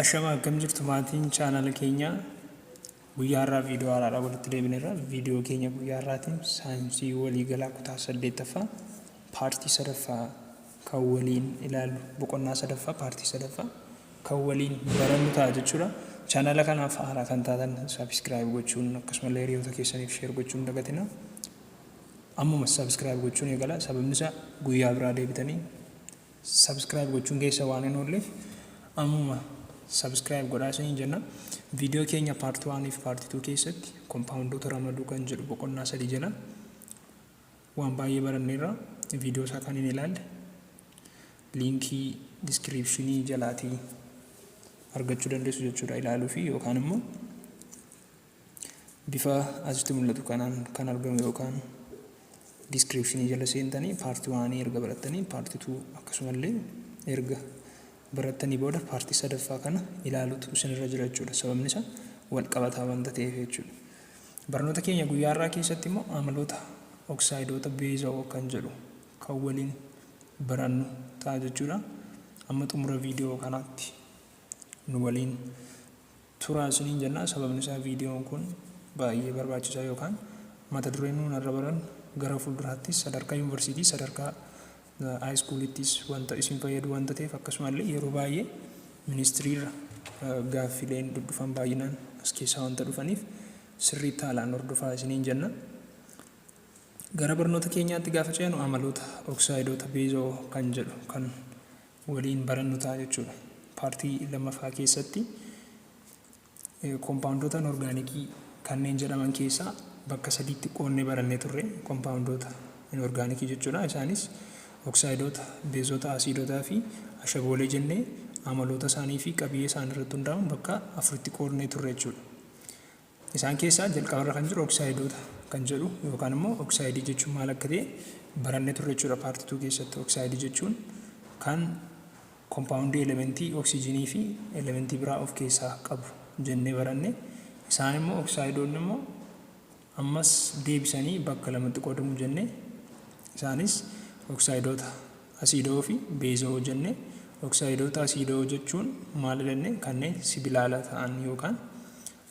Ashama akkam jirtu maatiin chaanala keenya guyyaa har'aa viidiyoo haaraadhaa walitti deebineerra. Viidiyoo keenya guyyaa har'aatiin saayinsii waliigalaa kutaa 8ffaa paartii 3ffaa kan waliin ilaallu boqonnaa 3ffaa paartii 3ffaa kan waliin barannu ta'a jechuudha. Chaanala kanaaf haaraa kan taatan sabiskiraayib gochuun akkasumallee hiriyoota keessaniif sheer gochuun dagatina. Ammuma sabiskiraayib gochuun eegala. Sababni isaa guyyaa biraa deebitanii sabiskiraayib gochuun keessa waan hin oolleef ammuma subscribe godhaa isin jenna. Viidiyoo keenya part 1 fi part 2 keessatti compoundota ramaduu kan jedhu boqonnaa 3 jala waan baay'ee baranneerra. Viidiyoo isaa kan hin ilaalle liinkii descriptionii jalaatii argachuu dandeessu jechuudha ilaaluu fi yookaan immoo bifa asitti mul'atu kanaan kan argamu yookaan descriptionii jala seentanii part 1 erga barattanii part 2 akkasumallee erga barattanii booda paartii 3ffaa kana ilaaluutu isinirra jira jechuudha. Sababni isaa wal qabataa wanta ta'eef jechuudha. Barnoota keenya guyyaa har'aa keessatti immoo amaloota oksaayidoota beezawoo kan jedhu kan waliin barannu ta'a jechuudha. Amma xumura viidiyoo kanaatti nu waliin turaa isiniin jenna. Sababni isaa viidiyoon kun baay'ee barbaachisaa yookaan mata dureen nuun irra baran gara fuulduraatti sadarkaa yuunivarsiitii sadarkaa high schoolittis wanta isin fayyadu wanta ta'eef akkasumallee yeroo baay'ee ministiriirra gaaffileen dhufan baay'inaan as keessaa wanta dhufaniif sirriitti haalaan hordofaa isiniin jenna. Gara barnoota keenyaatti gaafa ceenu amaloota oksaayidoota beezoo kan jedhu kan waliin barannu ta'a jechuudha. Paartii 2ffaa keessatti kompaawundoota orgaanikii kanneen jedhaman keessaa bakka 3tti qoonnee barannee turre kompaawundoota orgaanikii jechuudha. Isaanis oksaayidoota, beezota, asiidotaa fi ashaboolee jennee amaloota isaanii fi qabiyyee isaanii irratti hundaa'uun bakka 4tti qoonnee turre jechuudha. Isaan keessaa jalqabarra kan jiru oksaayidoota kan jedhu yookaan immoo oksaayidii jechuun maal akka ta'e barannee turre jechuudha. Paartii 2 keessatti oksaayidii jechuun kan kompaawundii elementii oksijiinii fi elementii biraa of keessaa qabu jennee baranne. Isaan immoo oksaayidoonni immoo ammas deebisanii bakka 2tti qoodamu jennee isaanis oksaayidoota asiidoo fi beezoo jennee. Oksaayidoota asiidoo jechuun maal jennee kanneen sibiilala ta'an yookaan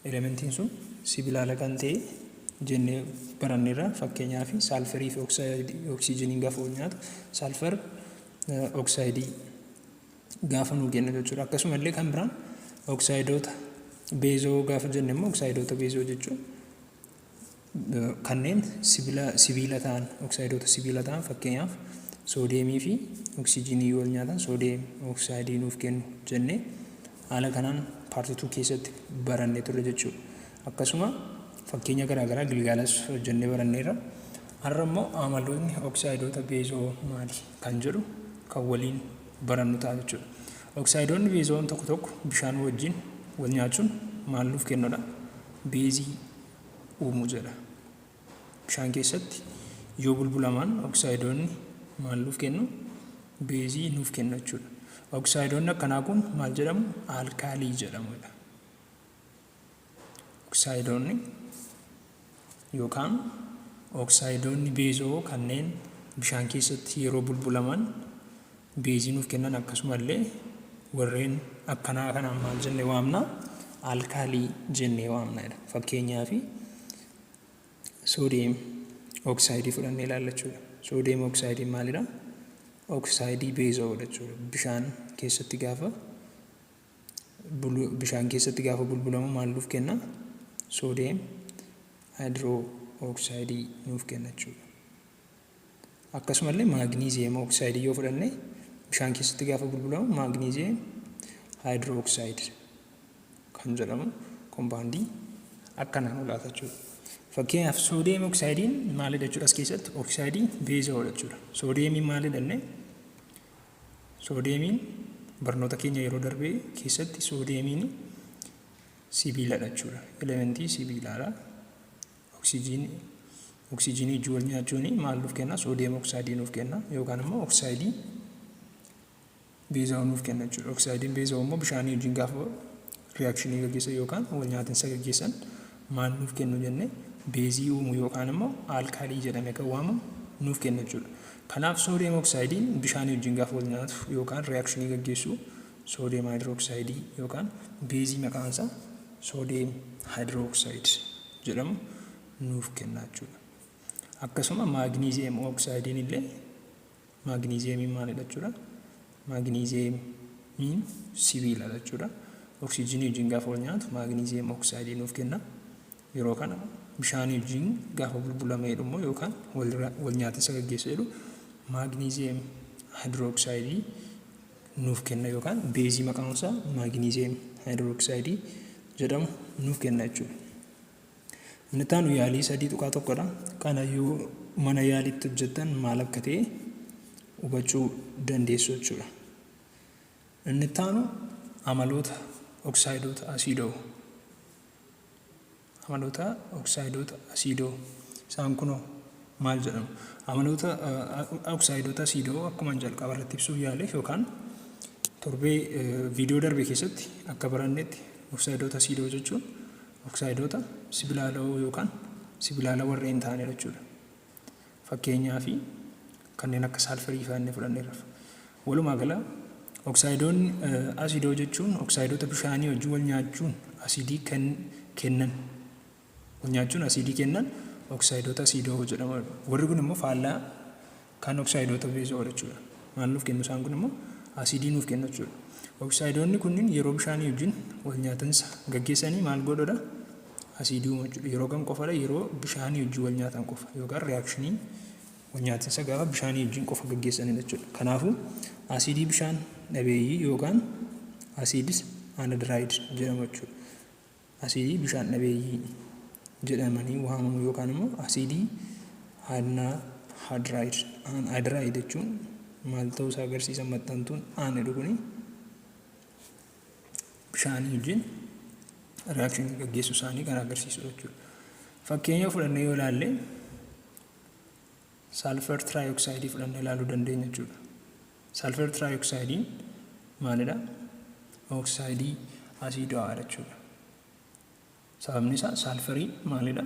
elementiin sun sibiilala kan ta'e jennee baranneerra. Fakkeenyaaf saalfarii fi oksijiiniin gaafa wal nyaatu saalfar oksaayidii gaafa nuu kennu jechuudha. Akkasumallee kan biraan oksaayidoota beezoo gaafa jenne immoo oksaayidoota beezoo jechuun kanneen sibiila ta'an oksaayidoota sibiila ta'an fakkeenyaaf soodeemii fi oksijiinii wal nyaatan soodeem oksaayidii nuuf kennu jennee haala kanaan paartii 2 keessatti barannee turre jechuudha. Akkasuma fakkeenya garaagaraa gilgaalas hojjennee baranneerra. Har'a immoo amaloonni oksaayidoota beezoo maali kan jedhu kan waliin barannu ta'a jechuudha. Oksaayidoonni beezoon tokko tokko bishaan wajjin wal nyaachuun maal nuuf kennudha? Beezii uumuu jedha. Bishaan keessatti yoo bulbulamaan oksaayidoonni maal nuuf kennu? Beezii nuuf kennu jechuudha. Oksaayidoonni akkanaa kun maal jedhamu? Alkaalii jedhamudha. Oksaayidoonni yookaan oksaayidoonni beezoo kanneen bishaan keessatti yeroo bulbulaman beezii nuuf kennan akkasumallee warreen akkanaa kanaan maal jennee waamna? Alkaalii jennee waamna. Fakkeenyaaf soodiyem oksaayidii fudhannee ilaalla jechuudha. Soodiyem oksaayidii maalidha? Oksaayidii beezoo jechuudha. Bishaan keessatti gaafa bulbulamu maal nuuf kenna? Soodiyem haayidroo oksaayidii nuuf kenna jechuudha. Akkasumallee maagniiziyem oksaayidii yoo fudhanne bishaan keessatti gaafa bulbulamu maagniiziyem haayidroo oksaayidii kan jedhamu kompaawundii akkanaan olaata jechuudha. Fakkeenyaaf soodiyem oksaayidiin maalidha jechuudha? As keessatti oksaayidii beezoo jechuudha. Soodiyemiin maalidha jennee? Soodiyemiin barnoota keenya yeroo darbee keessatti soodiyemiin sibiiladha jechuudha. Elementii sibiilaadha. Oksijiinii wal nyaachuun maal nuuf kenna? Soodiyem oksaayidii nuuf kenna yookaan immoo oksaayidii beezoo nuuf kenna jechuudha. Oksaayidiin beezoo immoo bishaanii wajjin gaafa reakshinii gaggeessan yookaan wal nyaatinsa gaggeessan maal nuuf kennu jennee? Beezii uumuu yookaan immoo alkaalii jedhamee kan waamamu nuuf kenna jechuudha. Kanaaf soodiyem oksaayidiin bishaan wajjin gaafa wal nyaatu yookaan reakshinii gaggeessu soodiyeem haayidrooksayidii yookaan beezii maqaan isaa soodiyeem haayidrooksayid jedhamu nuuf kenna jechuudha. Akkasuma maagniiziyeem ooksaayidiin illee maagniiziyeemiin maalidha jechuudha? Maagniiziyeemiin sibiila jechuudha. Oksijiinii wajjin gaafa wal nyaatu maagniiziyeem ooksayidii nuuf kenna. Yeroo kana bishaanii wajjin gaafa bulbulamee immoo yookaan wal nyaatiinsa gaggeessa jedhu maagniiziyeem haayidrooksayidii nuuf kenna yookaan beezii maqaan isaa maagniiziyeem haayidrooksayidii jedhamu nuuf kenna jechuudha. Inni taanu yaalii 3.1dha. Kana yoo mana yaaliitti hojjettan maal akka ta'e hubachuu dandeessu jechuudha. Inni taanu amaloota oksaayidoota asiidoo. Amaloota oksaayidoota asiidoo isaan kunoo maal jedhamu? Amaloota oksaayidoota asiidoo akkuma jalqaba irratti ibsuuf yaale yookaan torbee viidiyoo darbe keessatti akka barannetti oksaayidoota asiidoo jechuun oksaayidoota sibilaalawoo yookaan sibilaala warreen ta'anidha jechuudha. Fakkeenyaa fi kanneen akka saalfarii fa'aa fudhanneerra. Walumaa gala oksaayidoonni asiidoo jechuun oksaayidoota bishaanii wajjin wal nyaachuun asiidii kennan oksaayidoota asiidoo jedhama. Warri kun immoo faallaa kan oksaayidoota beezoo jechuudha. Maal nuuf kennu isaan kun immoo asiidii nuuf kennu jechuudha. Oksaayidoonni kunniin yeroo bishaanii wajjin wal nyaatansa gaggeessanii maal godhodha? Asiidii uumu jechuudha. Yeroo kam qofadha? Yeroo bishaanii wajjin wal nyaatan qofa yookaan riyaakshinii wal nyaatinsa gaafa bishaanii wajjin qofa gaggeessanidha jechuudha. Kanaafuu asiidii bishaan dhabeeyyii yookaan asiidis anhidiraayid jedhamu jechuudha. Asiidii bishaan dhabeeyyii jedhamanii waamamu yookaan immoo asiidii anhidiraayid jechuun maal ta'uu isaa agarsiisa maxxantuun aanedha kuni bishaanii wajjin riyaakshinii gaggeessu isaanii kan agarsiisu jechuudha. Fakkeenya fudhannee yoo ilaalle saalfar tiraayoksayidii fudhannee ilaaluu dandeenya jechuudha. Saalfar tiraayoksaydiin maalidha? Oksayidii asiidoodha jechuudha. Sababni isaa saalfarii maalidha?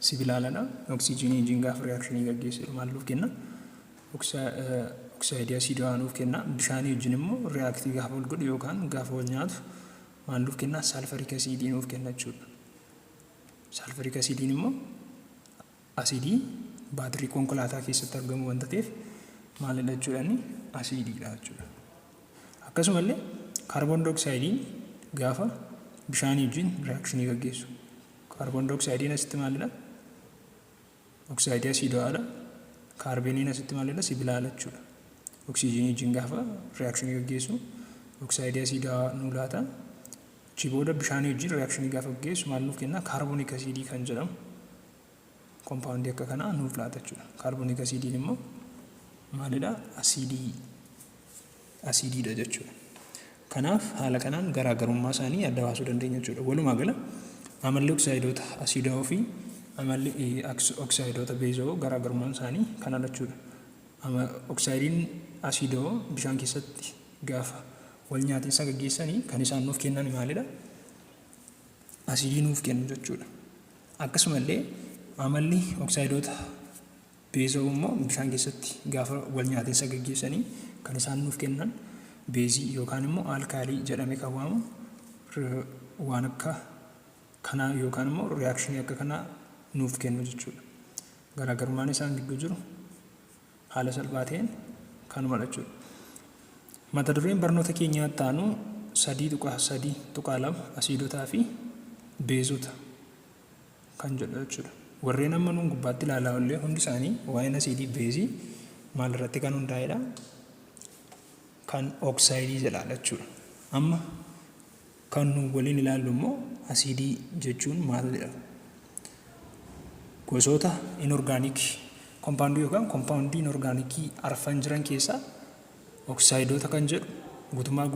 Sibilaaladha. Oksijiinii wajjin gaafa riyaakshinii gaggeessu maal nuuf kenna? Oksayidii asiidoo nuuf kenna. Bishaanii wajjin immoo riyaaktii gaafa wal godhu yookaan gaafa wal nyaatu maal nuuf kenna? Saalfarik asiidii nuuf kenna jechuudha. Saalfarik asiidiin immoo asiidii baatirii konkolaataa keessatti argamu wanta ta'eef maalidha jechuudhaani? Asiidiidha jechuudha. Akkasumallee kaarboon dioksaayidiin gaafa bishaanii wajjin riyaakshinii gaggeessu. Kaarboon dioksaayidiin asitti maalidha? Oksayidii asiidoodha. Kaarbooniin asitti maalidha? Sibilaala jechuudha. Oksijiinii wajjin gaafa riyaakshinii gaggeessu oksayidii asiidoo nuu laata. Achi booda bishaanii wajjin riyaakshinii gaafa gaggeessu maal nuuf kenna? Kaarboonik asiidii kan jedhamu kompaawundii akka kanaa nuuf laata jechuudha. Kaarboonik asiidiin immoo maalidha? Asiidiidha jechuudha. Kanaaf haala kanaan garaagarummaa isaanii adda baasuu dandeenya jechuudha. Walumaa gala amalli oksaayidoota asiidoo fi amalli oksaayidoota beezoo garaagarummaan isaanii kanadha jechuudha. Oksaayidiin asiidoo bishaan keessatti gaafa wal nyaatinsa gaggeessanii kan isaan nuuf kennan maalidha? Asiidii nuuf kennu jechuudha. Akkasumallee amalli oksaayidoota beezoo immoo bishaan keessatti gaafa wal nyaatinsa gaggeessanii kan isaan nuuf kennan beezii yookaan immoo aalkaalii jedhamee kan waamamu waan akka kanaa yookaan immoo riyaakshinii akka kanaa nuuf kennu jechuudha. Garaagarummaan isaan gidduu jiru haala salphaa ta'een kanumadha jechuudha. Mata dureen barnoota keenyaa taanu 3.3.2 asiidotaa fi beezota kan jedhu jechuudha. Warreen amma nuun gubbaatti ilaalaa illee hundi isaanii waa'een asiidii beezii maal irratti kan hundaa'edha? Kan oksayidii jedhaadha jechuudha. Amma kan nu waliin ilaallu immoo asiidii jechuun maal jedhama? Gosoota inorgaanikii kompaawundii yookaan kompaawundii inorgaanikii arfan jiran keessaa oksaayidoota kan jedhu guutummaa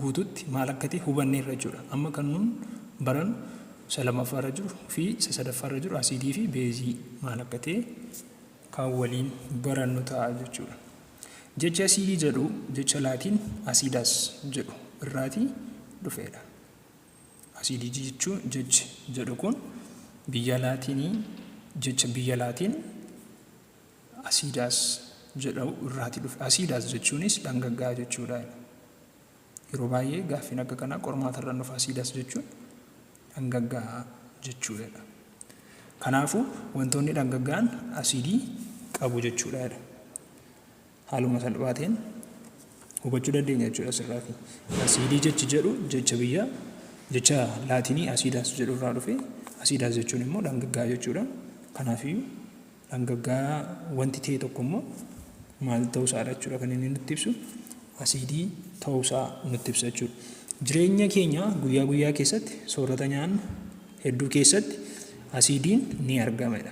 guututti maal akka ta'e hubanneerra jechuudha. Amma kan nuun baran isa lammaffaarra jiru fi isa sadaffaarra jiru asiidii fi beezii maal akka ta'e kan waliin barannu ta'a jechuudha. Jecha asiidii jedhu jecha laatiin asiidaas jedhu irraatii dhufeedha. Asiidii jechuun jecha jedhu kun biyya laatiin asiidaas jedhu irraatii dhufe. Asiidaas jechuunis dhangaggaa jechuudha. yeroo baay'ee gaaffiin akka kanaa qormaata irra dhufa asiidaas jechuun dhangaggaa'aa jechuudha. Kanaafuu wantoonni dhangaggaa'an asiidii qabu jechuudha. Haaluma salphaatiin hubachuu dandeenya jechuudha asirraati. Asiidii jechi jedhu jecha laatinii asiidaas jedhu irraa dhufe asiidaas jechuun immoo dhangaggaa'aa jechuudha. Kanaafiyyuu dhangaggaa'aa wanti ta'e tokko immoo maal ta'uusaa jechuudha kan inni nutti ibsu asiidii ta'uusaa nutti ibsa jechuudha. Jireenya keenya guyyaa guyyaa keessatti soorata nyaannu hedduu keessatti asiidiin ni argamadha.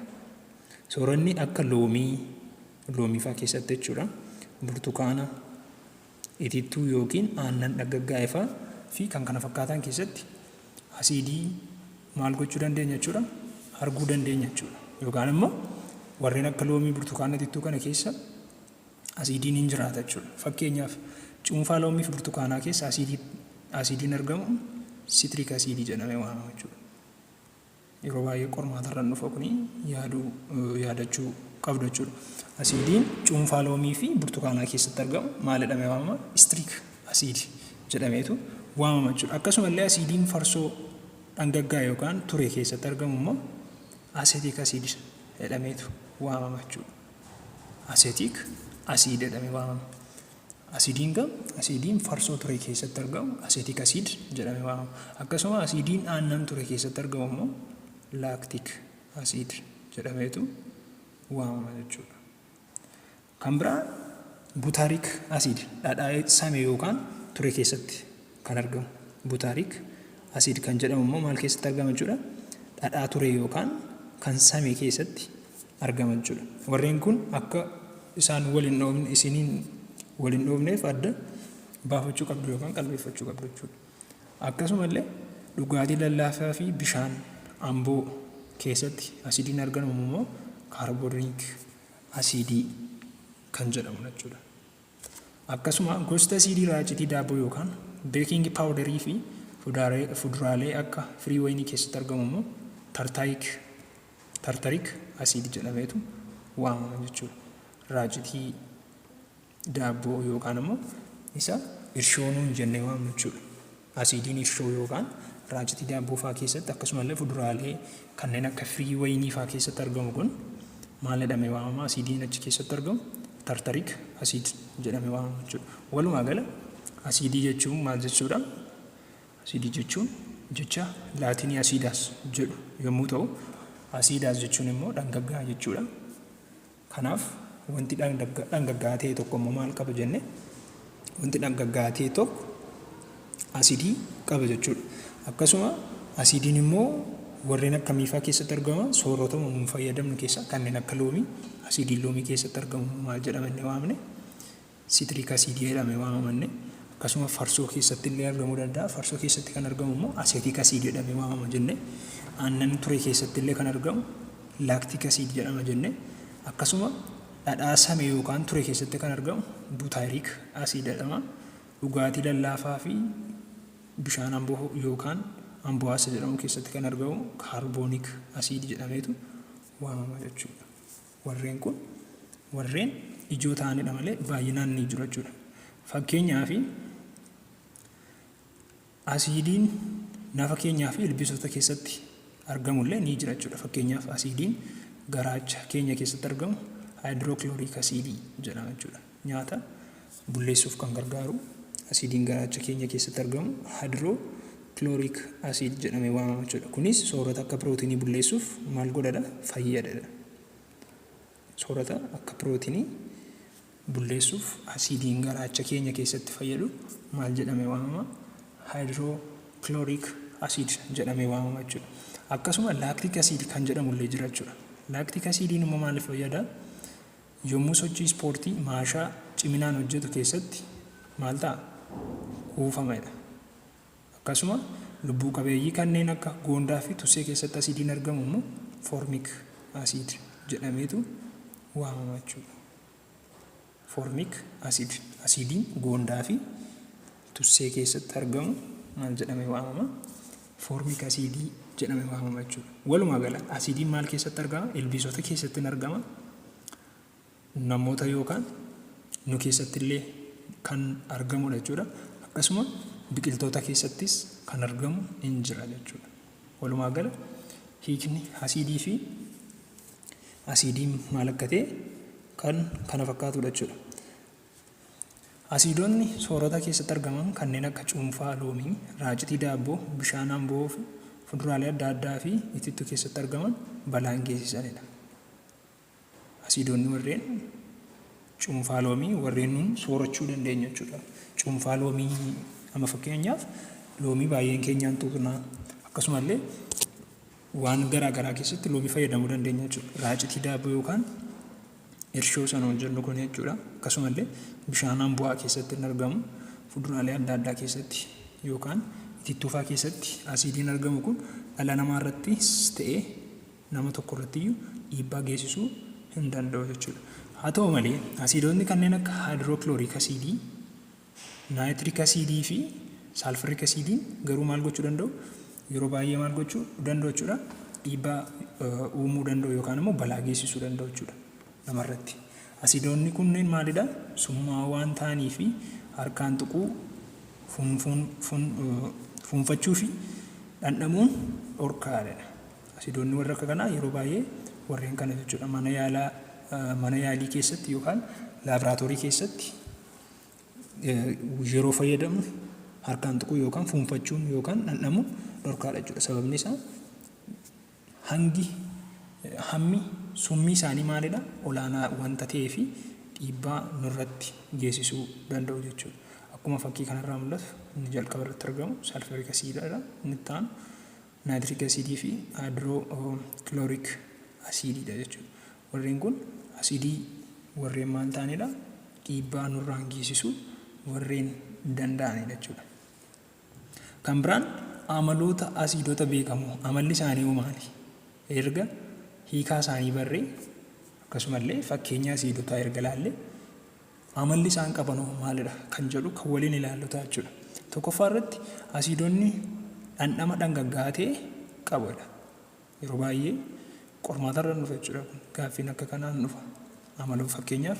Sooranni akka loomii fa'aa keessatti jechuudha. Burtukaana, itittuu yookiin aannan dhangaggaa'e fa'aa fi kan kana fakkaatan keessatti asiidii maal gochuu dandeenya jechuudha? Arguu dandeenya jechuudha. Yookaan immoo warreen akka loomii, burtukaana, itittuu kana keessa asiidiin hin jiraata jechuudha. Fakkeenyaaf cuunfaa loomii fi burtukaanaa keessa asiidiin argamu sitiriik asiidii jedhamee waamama jechuudha. Yeroo baay'ee qormaata irra dhufa kuni yaadachuu qabdu jechuudha. Asiidiin cuunfaa loomii fi burtukaanaa keessatti argamu maal jedhamee waamama? Sitiriik asiidii jedhameetu waamama jechuudha. Akkasumallee asiidiin farsoo dhangaggaa'e yookaan ture keessatti argamu immoo aseetiik asiidii jedhameetu waamama jechuudha. Aseetiik asiidii jedhamee waamama. Asiidiin farsoo ture keessatti argamu aseetiik asiidii jedhamee waamama. Akkasuma asiidiin aannan ture keessatti argamu immoo laaktiik asiidii jedhameetu waamama jechuudha. Kan biraa butaariik asiidii dhadhaa samee yookaan ture keessatti kan argamu butaariik asiidii kan jedhamu immoo maal keessatti argama jechuudha? Dhadhaa ture yookaan kan samee keessatti argama jechuudha. Warreen kun akka isaan isiniin waliin dhoofneef adda baafachuu qabdu yookaan qalbeeffachuu qabdu jechuudha. Akkasumallee dhugaatii lallaafaa fi bishaan amboo keessatti asiidiin argamu immoo kaarboniik asiidii kan jedhamu jechuudha. Akkasuma gosta asiidii raacitii daabboo yookaan beeking paawudarii fi fuduraalee akka firii wayinii keessatti argamu immoo tartariik asiidii jedhameetu waamama jechuudha. Raacitii daabboo yookaan immoo isa irshoonuu jennee waamnu jechuudha. Asiidiin irshoo yookaan raacitii daabboo fa'aa keessatti akkasumallee fuduraalee kanneen akka firii wayinii fa'aa keessatti argamu kun maal jedhamee waamama? Asiidiin achi keessatti argamu tartariik asiidii jedhamee waamama jechuudha. Walumaa gala asiidii jechuun maal jechuudha? Asiidii jechuun jecha laatinii asiidaas jedhu yommuu ta'u, asiidaas jechuun immoo dhangaggaa'aa jechuudha. Kanaaf wanti dhangaggaa'aa ta'e tokko immoo maal qaba jenne? Wanti dhangaggaa'aa ta'e tokko asiidii qaba jechuudha. Akkasuma asiidiin immoo warreen akkamii fa'aa keessatti argama? Soorata nuun fayyadamnu keessaa kanneen akka loomii, asiidiin loomii keessatti argamu maal jedhamanii waamne? Sitiriik asiidii jedhamee waamamanne. Akkasuma farsoo keessatti illee argamuu danda'a. Farsoo keessatti kan argamu immoo aseetiik asiidii jedhamee waamama jenne. Aannan ture keessatti illee kan argamu laaktiik asiidii jedhama jenne. Akkasuma dhadhaa samee yookaan ture keessatti kan argamu butaariik asiidii jedhama. Dhugaatii lallaafaa fi bishaan amboo yookaan ambo'aasa jedhamu keessatti kan argamu kaarboniik asiidii jedhameetu waamama jechuudha. Warreen kun warreen ijoo ta'anidha malee baay'inaan ni jiru jechuudha. Fakkeenyaaf asiidiin nafa keenyaa fi ilbiisota keessatti argamullee ni jira jechuudha. Fakkeenyaaf asiidiin garaacha keenya keessatti argamu haayidrookilooriik asiidii jedhama jechuudha. Nyaata bulleessuuf kan gargaaru asiidiin garaacha keenya keessatti argamu haayidrookilooriik asiidii jedhamee waamama jechuudha. Kunis soorata akka pirootinii bulleessuuf maal godhadha? Fayyadadha. Soorata akka pirootinii bulleessuuf asiidiin garaacha keenya keessatti fayyadu maal jedhamee waamama? Haayidrookilooriik asiidii jedhamee waamama jechuudha. Akkasuma laaktiik asiidii kan jedhamullee jira jechuudha. Laaktiik asiidiin immoo maaliif fayyada? Yommuu sochii ispoortii maashaa ciminaan hojjetu keessatti maal ta'a? Kuufamadha. Akkasuma lubbuu qabeeyyii kanneen akka goondaa fi tussee keessatti asiidiin argamu immoo foormiik asiidii jedhameetu waamama jechuudha. Foormiik asiidiin goondaa fi tussee keessatti argamu maal jedhamee waamama? Foormiik asiidii jedhamee waamama jechuudha. Walumaa gala asiidiin maal keessatti argama? Ilbiisota keessatti argama. Namoota yookaan nu keessatti illee kan argamudha jechuudha. Akkasuma biqiltoota keessattis kan argamu hin jira jechuudha. Walumaa gala hiikni asiidii fi asiidiin maal akka ta'e kan kana fakkaatudha jechuudha. Asiidonni soorata keessatti argaman kanneen akka cuunfaa loomii, raacitii daabboo, bishaan amboo, fuduraalee adda addaa fi itittuu keessatti argaman balaa hin geessisanidha. Asiidonni warreen cuunfaa loomii warreen nun soorachuu dandeenya jechuudha. Cuunfaa loomii amma fakkeenyaaf loomii baay'een keenyaan tuqnaa, akkasumallee waan garaa garaa keessatti loomii fayyadamuu dandeenya jechuudha. Raacitii daabboo yookaan irshoo sana hojjennu kun jechuudha. Akkasumallee bishaan amboo keessatti hin argamu, fuduraalee adda addaa keessatti yookaan itittuufaa keessatti asiidiin argamu kun dhala namaa irrattis ta'ee nama tokko irratti iyyuu dhiibbaa geessisuu hin danda'u jechuudha. Haa ta'u malee asiidonni kanneen akka haayidrookilooriik asiidii, naayitiriik asiidii fi saalfariik asiidiin garuu maal gochuu danda'u? Yeroo baay'ee maal gochuu danda'u jechuudha? Dhiibbaa uumuu danda'u yookaan immoo balaa geessisuu danda'u jechuudha namarratti. Asiidonni kunneen maalidha? Summaa waan ta'anii fi harkaan tuquu, fuunfachuu fi dhandhamuun dhorkaadha. Asiidonni warra akka kanaa yeroo baay'ee warreen kana jechuudha mana yaalii keessatti yookaan laaboraatoorii keessatti yeroo fayyadamnu harkaan tuquu yookaan fuunfachuun yookaan dhandhamuun dhorkaadha jechuudha. Sababni isaa hammi summii isaanii maalidha? Olaanaa wanta ta'ee fi dhiibbaa nurratti geessisuu danda'u jechuudha. Akkuma fakkii kanarraa mul'atu inni jalqaba irratti argamu saalfariik asiididha. Inni itti aanu naayitiriik asiidii fi haayidrookilooriik asiididha jechuudha. Warreen kun asiidii warreen maal ta'anidha? Dhiibbaa nurraan geessisuu warreen danda'anidha jechuudha. Kan biraan amaloota asiidota beekamoo amalli isaanii maali? Erga hiikaa isaanii barree akkasumallee fakkeenya asiidotaa erga laallee amalli isaan qabanoo maalidha kan jedhu kan waliin ilaallu ta'a jechuudha. Tokkoffaa irratti asiidonni dhandhama dhangaggaa'aa ta'e qabudha. Yeroo baay'ee qormaatarra dhufa jechuudha. Gaaffiin akka kanaan dhufa. Amala fakkeenyaaf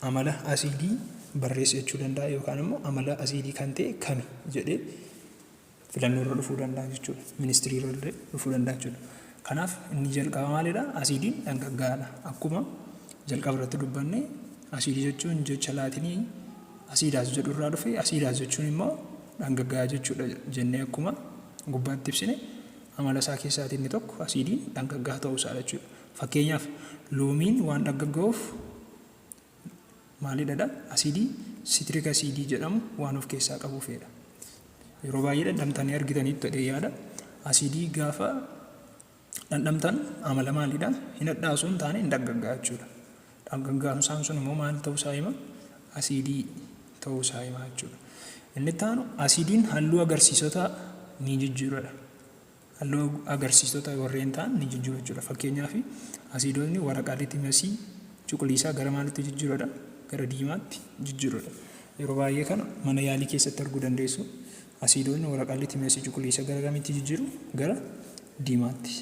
amala asiidii barreessa jechuu danda'a yookaan immoo amala asiidii kan ta'e kami jedhee filannoo irra dhufuu danda'a jechuudha. Ministirii irra dhufuu danda'a jechuudha. Kanaaf inni jalqaba maalidha? Asiidiin dhangaggaa'aadha. Akkuma jalqaba irratti dubbanne asiidii jechuun jecha laatinii asiidaas jedhu irraa dhufe, asiidaas jechuun immoo dhangaggaa'aa jechuudha jennee akkuma gubbaatti ibsine amala isaa keessaatii inni tokko asiidiin dhangaggaa'aa ta'uu isaa jechuudha. Fakkeenyaaf loomiin waan dhangaggaa'uuf maalidha? Asiidii sitiriik asiidii jedhamu waan of keessaa qabuufidha. Yeroo baay'ee dhandhamtanii argitanitti ta'ee yaada. Asiidii gaafa dhandhamtan amala maalidha? Hin hadhaasuu hin taane hin dhangaggaa'aa jechuudha. Dhangaggaa'umsaan sun immoo maal ta'uu isaa hima? Asiidii ta'uu isaa hima jechuudha. Inni itti aanu asiidiin halluu agarsiisota ni jijjiirudha. Halluu agarsiisota warreen ta'an ni jijjiiru jechuudha. Fakkeenyaaf asiidonni waraqaa liitimasii cuquliisaa gara maalitti jijjiirudha? Gara diimaatti jijjiirudha. Yeroo baay'ee kana mana yaalii keessatti arguu dandeessu. Asiidonni waraqaa liitimasii cuquliisa gara kamitti jijjiiru? Gara diimaatti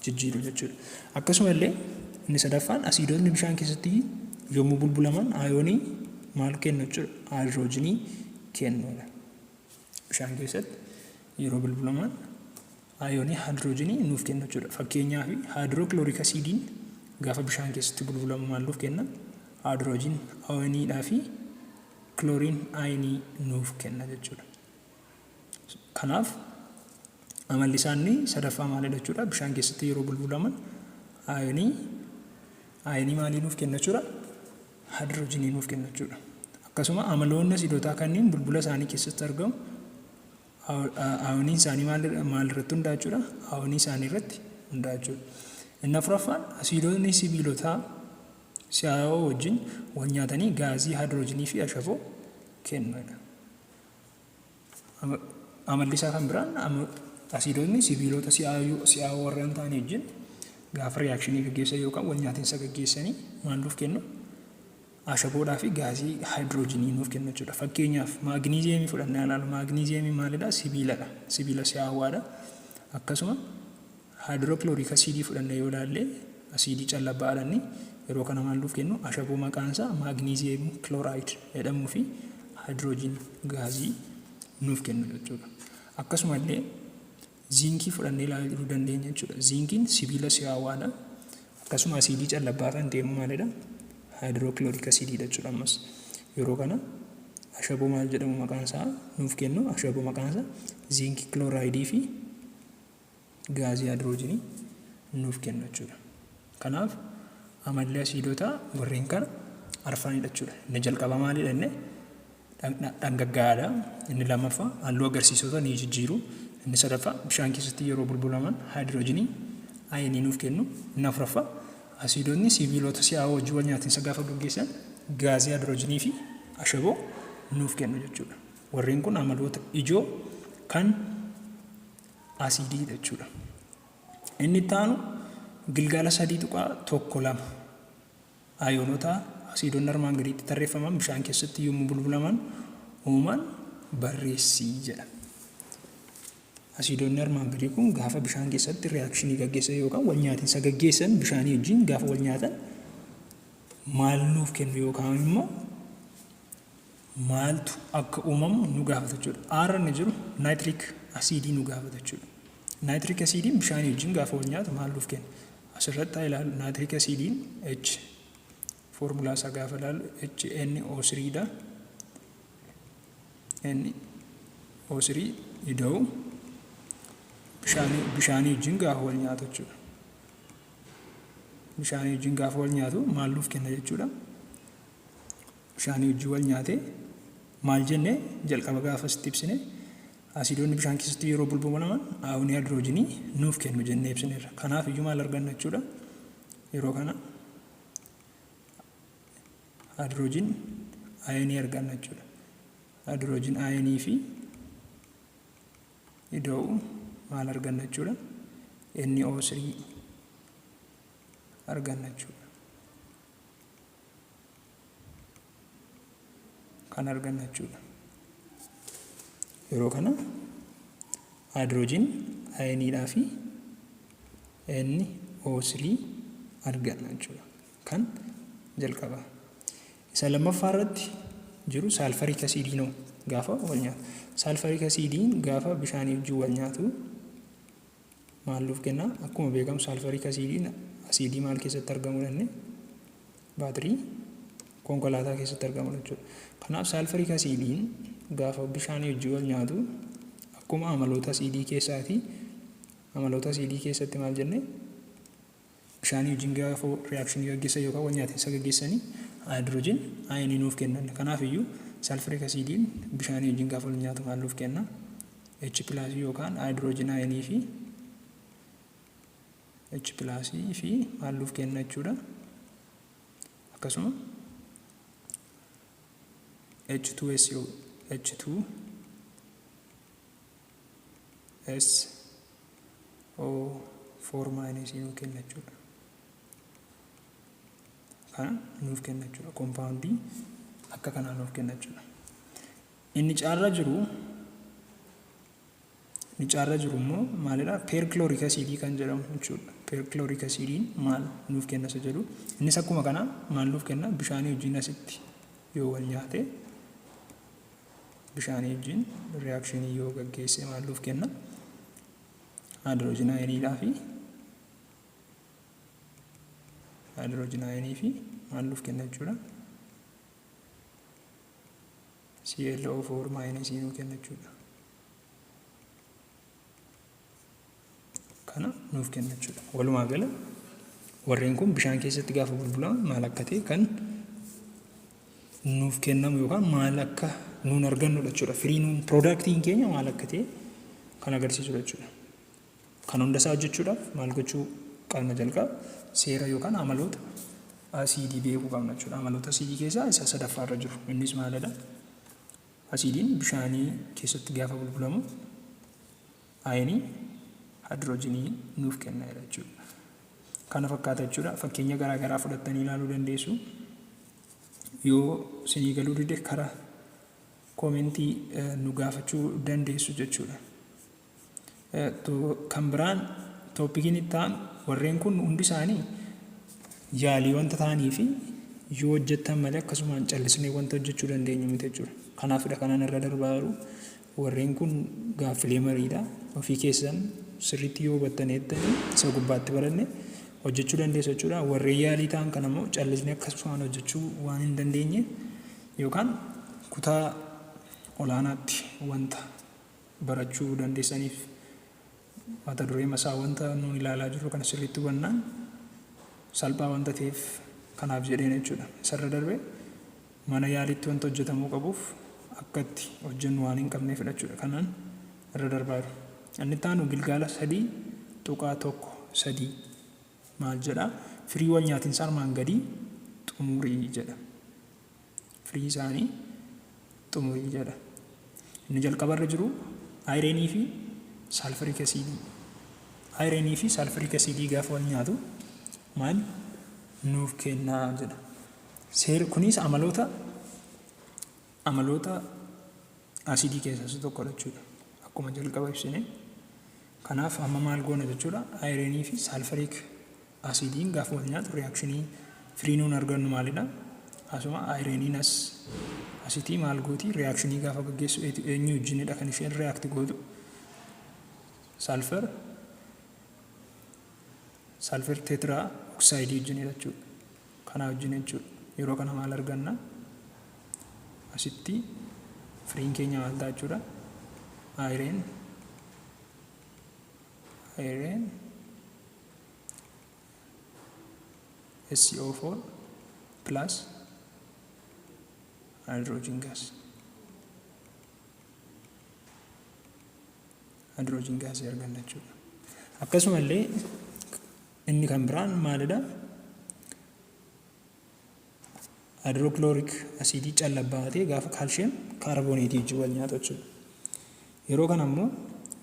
jijjiiru jechuudha. Akkasumallee inni sadaffaan asiidonni bishaan keessatti yommuu bulbulaman ayoonii maal kennu jechuudha? Haayidroojinii kennuudha. Bishaan keessatti yeroo bulbulaman ayoonii haayidroojinii nuuf kennu jechuudha. Fakkeenyaaf haayidrookilooriik asiidiin gaafa bishaan keessatti bulbulamu maal nuuf kenna? Haayidroojin ayooniidhaa fi kilooriin ayinii nuuf kenna jechuudha. Kanaaf amalli isaanii sadaffaa maalidha jechuudha? Bishaan keessatti yeroo bulbulaman ayinii maalii nuuf kenna jechuudha? Haayidroojinii nuuf kenna jechuudha. Akkasuma amaloonni asiidotaa kanneen bulbula isaanii keessatti argamu ayooniin isaanii maal irratti hundaa'a jechuudha? Ayoonii isaanii irratti hundaa'a jechuudha. Inni afuraffaan asiidonni sibiilotaa si'aawoo wajjin wal nyaatanii gaazii haayidroojinii fi ashafoo kennuudha. Amalli isaa kan biraan asiidonni sibiilota si'aawoo warra hin taane wajjin gaafa riyaakshinii gaggeessan yookaan wal nyaatinsa gaggeessanii maal nuuf kennu? Ashaboodhaa fi gaazii haayidroojinii nuuf kennu jechuudha. Fakkeenyaaf maagniiziyeemii fudhannee ilaalu. Maagniiziyeemii maalidha? Sibiiladha. Sibiila si'aawaadha. Akkasuma haayidrookilooriik asiidii fudhannee yoo ilaalle asiidii callabbaadhaan yeroo kana maal nuuf kennu? Ashaboo maqaan isaa maagniiziyeem kilooraayid jedhamuu fi haayidroojin gaazii nuuf kennu jechuudha. Akkasumallee ziinkii fudhannee ilaaluu dandeenya jechuudha. Ziinkiin sibiila si'aawaadha. Akkasuma asiidii callabbaa kan deemu maalidha? Haayidrookilooriik asiidiidha jechuudha. Ammas yeroo kana ashaboo maal jedhamu maqaan isaa nuuf kennu ashaboo maqaan isaa ziinkii kilooraayidii fi gaazii haayidroojinii nuuf kennu jechuudha. Kanaaf amalli asiidota warreen kana arfanidha jechuudha. Inni jalqaba maalidha? Inni dhangaggaa'aadha. Inni lammaffaa halluu agarsiisota ni jijjiiru. Inni sadaffaa bishaan keessatti yeroo bulbulaman haayidroojinii ayinii nuuf kennu. Inni afuraffaa asiidonni sibiilota si'aawoo wajjin wal nyaatinsa gaafa gaggeessan gaazii haayidroojinii fi ashaboo nuuf kennu jechuudha. Warreen kun amaloota ijoo kan asiidii jechuudha. Inni itti aanu gilgaala 3.1 ayoonota asiidonni armaan gadiitti tarreeffaman bishaan keessatti yommuu bulbulaman uuman barreessii jedha. Asiidonni armaan gadii kun gaafa bishaan keessatti reaakshinii gaggeessan yookaan wal nyaatinsa gaggeessan bishaanii wajjin gaafa wal nyaatan maal nuuf kennu yookaan immoo maaltu akka uumamu nu gaafata jechuudha. Aarra inni jiru naayitiriik asiidii nu gaafata jechuudha. Naayitiriik asiidiin bishaanii wajjin gaafa wal nyaatu maal nuuf kenna? Asirratti haa ilaallu. Naayitiriik asiidiin H foormulaa isaa gaafa ilaallu HNO3 dha. NO3 ida'u bishaanii wajjin gaafa wal nyaatu jechuudha. Bishaanii wajjin gaafa wal nyaatu maal nuuf kenna jechuudha. Bishaanii wajjin wal nyaatee maal jennee jalqaba gaafa sitti ibsine asiidonni bishaan keessatti yeroo bulbulaman aayonii haayidroojinii nuuf kennu jennee ibsineerra. Kanaaf iyyuu maal arganna jechuudha. Yeroo kana haayidroojin aayonii arganna jechuudha. Haayidroojin aayonii fi ida'u maal arganna jechuudha. NO3 arganna jechuudha. Kan arganna jechuudha. Yeroo kana haayidroojin ayoniidhaa fi NO3 arganna jechuudha. Kan jalqaba. Isa lammaffaa irratti jiru saalfariik asiidiinoo gaafa wal nyaatu. Saalfariik asiidiin gaafa bishaanii wajjin wal nyaatu maal nuuf kenna? Akkuma beekamu saalfariik asiidiin asiidii maal keessatti argamu jenne baatirii konkolaataa keessatti argamu jechuudha. Kanaaf saalfariik asiidiin gaafa bishaanii wajjin wal nyaatu akkuma amaloota asiidii keessaati. Amaloota asiidii keessatti maal jenne? Bishaanii wajjin gaafa reaakshinii gaggeessan yookaan wal nyaatinsa gaggeessanii haayidroojin ayonii nuuf kennan. Kanaaf iyyuu saalfariik asiidiin bishaanii wajjin gaafa wal nyaatu maal nuuf kenna? H+ yookaan haayidroojin ayonii fi H+ fi maal nuuf kenna jechuudha. Akkasuma H2SO H2SO4- nuuf kenna jechuudha. Kana nuuf kenna jechuudha. Kompaawundii akka kanaa nuuf kenna jechuudha. Inni caarra jiru immoo maalidha? Peerkilooriik asiidii kan jedhamu jechuudha. Peerkilooriik asiidiin maal nuuf kenna isa jedhu. Innis akkuma kanaa maal nuuf kenna? Bishaanii wajjin asitti yoo wal nyaate bishaanii wajjin reaakshinii yoo gaggeesse maal nuuf kenna? Haayidroojin ayoniidhaa fi maal nuuf kenna jechuudha? ClO4- nuuf kenna jechuudha. Kana nuuf kenna jechuudha. Walumaa gala warreen kun bishaan keessatti gaafa bulbulaman maal akka ta'e kan nuuf kennamu yookaan maal akka nuun argannudha jechuudha. Firii nuun piroodaaktiin keenya maal akka ta'e kan agarsiisudha jechuudha. Kan hundasaa hojjechuudhaaf maal gochuu qabna jalqaba? Seera yookaan amaloota asiidii beekuu qabna jechuudha. Amaloota asiidii keessaa isa sadaffaarra jiru. Innis maalidha? Asiidiin bishaanii keessatti gaafa bulbulamu ayonii haayidroojinii nuuf kenna jechuudha. Kana fakkaata jechuudha. Fakkeenya garaa garaa fudhattanii ilaaluu dandeessu. Yoo isinii galuu dide karaa koomentii nu gaafachuu dandeessu jechuudha. Kan biraan tooppikiin itti aanu warreen kun hundi isaanii yaalii wanta ta'anii fi yoo hojjettan malee akkasumaan callisnee wanta hojjechuu dandeenyu miti jechuudha. Kanaafidha kanan irra darbaa jiru. warreen kun gaaffilee mariidha. Ofii keessan sirriitti yoo hubattaneettanii isa gubbaatti baranne hojjechuu dandeessu jechuudha. Warreen yaalii ta'an kan ammoo callisnee akkasumaan hojjechuu waan hin dandeenye yookaan kutaa olaanaatti wanta barachuu dandeessaniif mata duree masaa wanta nuun ilaalaa jirru kana sirriitti hubannaan salphaa wanta ta'eef kanaaf jedheen jechuudha. Isarra darbee mana yaalitti wanta hojjetamuu qabuuf akkatti hojjennu waan hin qabneef jechuudha. Kanaan irra darbaa jiru. Inni taanu Gilgaala 3:1-3 maal jedha? Firii wal nyaatinsa armaan gadii xumurii jedha. Firii isaanii xumurii jedha. Inni jalqabarra jiru ayireenii fi saalfarik asiidii. Ayireenii fi saalfarik asiidii gaafa wal nyaatu maal nuuf kennaa jedha. Kunis amaloota asiidii keessaa isa tokko jechuudha. Akkuma jalqaba ibsine. Kanaaf amma maal goona jechuudha? Ayireenii fi saalfarik asiidiin gaafa wal nyaatu reaakshinii firii nuun argannu maalidha? Asuma ayireniin asitii maal gooti? Reaakshinii gaafa gaggeessu eenyu wajjinidha kan isheen reaakti gootu? Salfar teetraa oksaayidii wajjinidha jechuudha. Kanaa wajjin jechuudha. Yeroo kana maal arganna? Asitti firiin keenya maal ta'a jechuudha? Ayireen SCO4 plus hydrogen gas. Hydrogen gas arganna jechuudha. Akkasumallee inni kan biraan maalidha? Hydrochloric acid callabbaatee gaafa calcium carbonate wajjin wal nyaatu jechuudha. Yeroo kana ammoo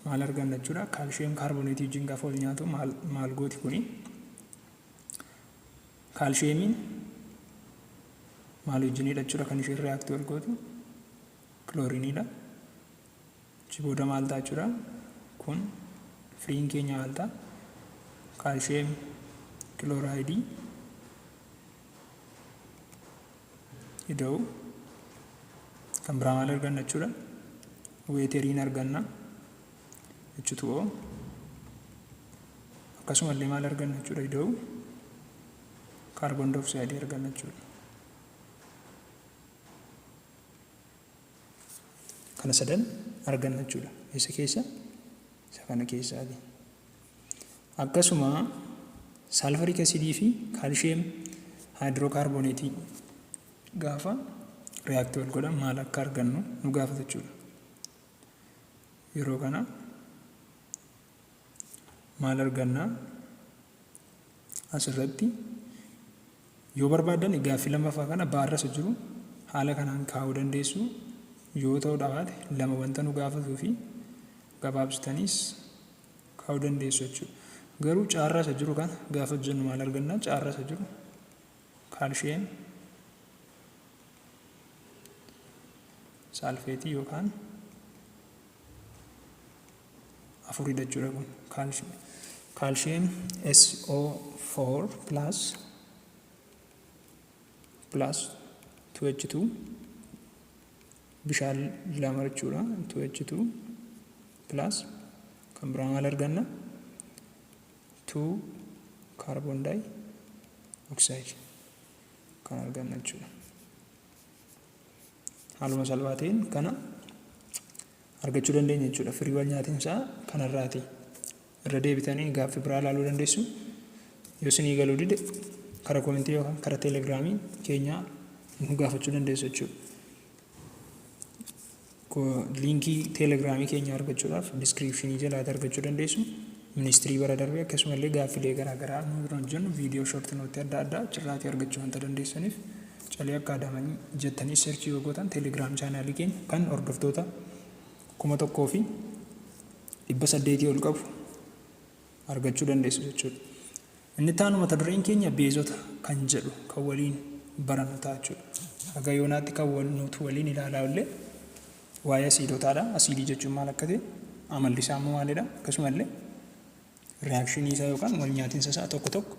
maal arganna jechuudha? Calcium carbonate wajjin gaafa wal nyaatu maal gooti kuni? Calciumiin maal wajjinidha jechuudha kan isheen reaaktii wal gootu? Chloriniidha. Achi booda maal ta'a jechuudha? Kun firiin keenya maal ta'a? Calcium chloride ida'u kan biraa maal arganna jechuudha? Weeteriin arganna jechuudha. Akkasumallee maal arganna jechuudha? Ida'u kaarboon dioksayidii arganna jechuudha. Kana sadan arganna jechuudha. Isa keessa isa kana keessaati. Akkasuma saalfarik asidii fi kaalshiyeem haayidrookaarbooneetii gaafa reaaktii wal godhan maal akka argannu nu gaafata jechuudha. Yeroo kana maal arganna? Asirratti yoo barbaadan gaaffii lammaffaa kana baarrasa jiru haala kanaan kaa'uu dandeessu. Yoo ta'uu dhabaate lama wanta nu gaafatuu fi gabaabsitaniis kaa'uu dandeessu jechuudha. Garuu caarrasa jiru kana gaafa jennu maal arganna? Caarrasa jiru kaalshiyeem saalfeetii yookaan afuridha jechuudha kun kaalshiyeem SO4 plus 2H2 bishaan lama jechuudha. 2H2 plus kan biraa maal arganna? 2 carbon dioxide kan arganna jechuudha. Haaluma salphaa ta'een kana argachuu dandeenya jechuudha. Firii wal nyaatinsaa kanarraati. Irra deebitanii gaaffii biraa ilaaluu dandeessu. Yoo isinii galuu dide karaa koomentii yookaan karaa teelegiraamii keenyaa nu gaafachuu dandeessu jechuudha. Liinkii teelegiraamii keenya argachuudhaaf diskiripshinii jalaatti argachuu dandeessu. Ministirii bara darbee akkasumallee gaaffilee garaagaraa nu bira hojjennu viidiyoo shoortii nootii adda addaa achirraatii argachuu wanta dandeessaniif calee akka adamanii jettanii seerchii yoo gootan teelegiraam chaanaalii keenya kan hordoftoota 1,800 ol qabu argachuu dandeessu jechuudha. Inni taanu mata dureen keenya beezota kan jedhu kan waliin barannu ta'a jechuudha. Haga yoonaatti kan nuti waliin ilaalaa illee waa'ee asiidotaadha. Asiidii jechuun maal akka ta'e, amalli isaa immoo maalidha? Akkasumallee reaakshinii isaa yookaan wal nyaatinsa isaa tokko tokko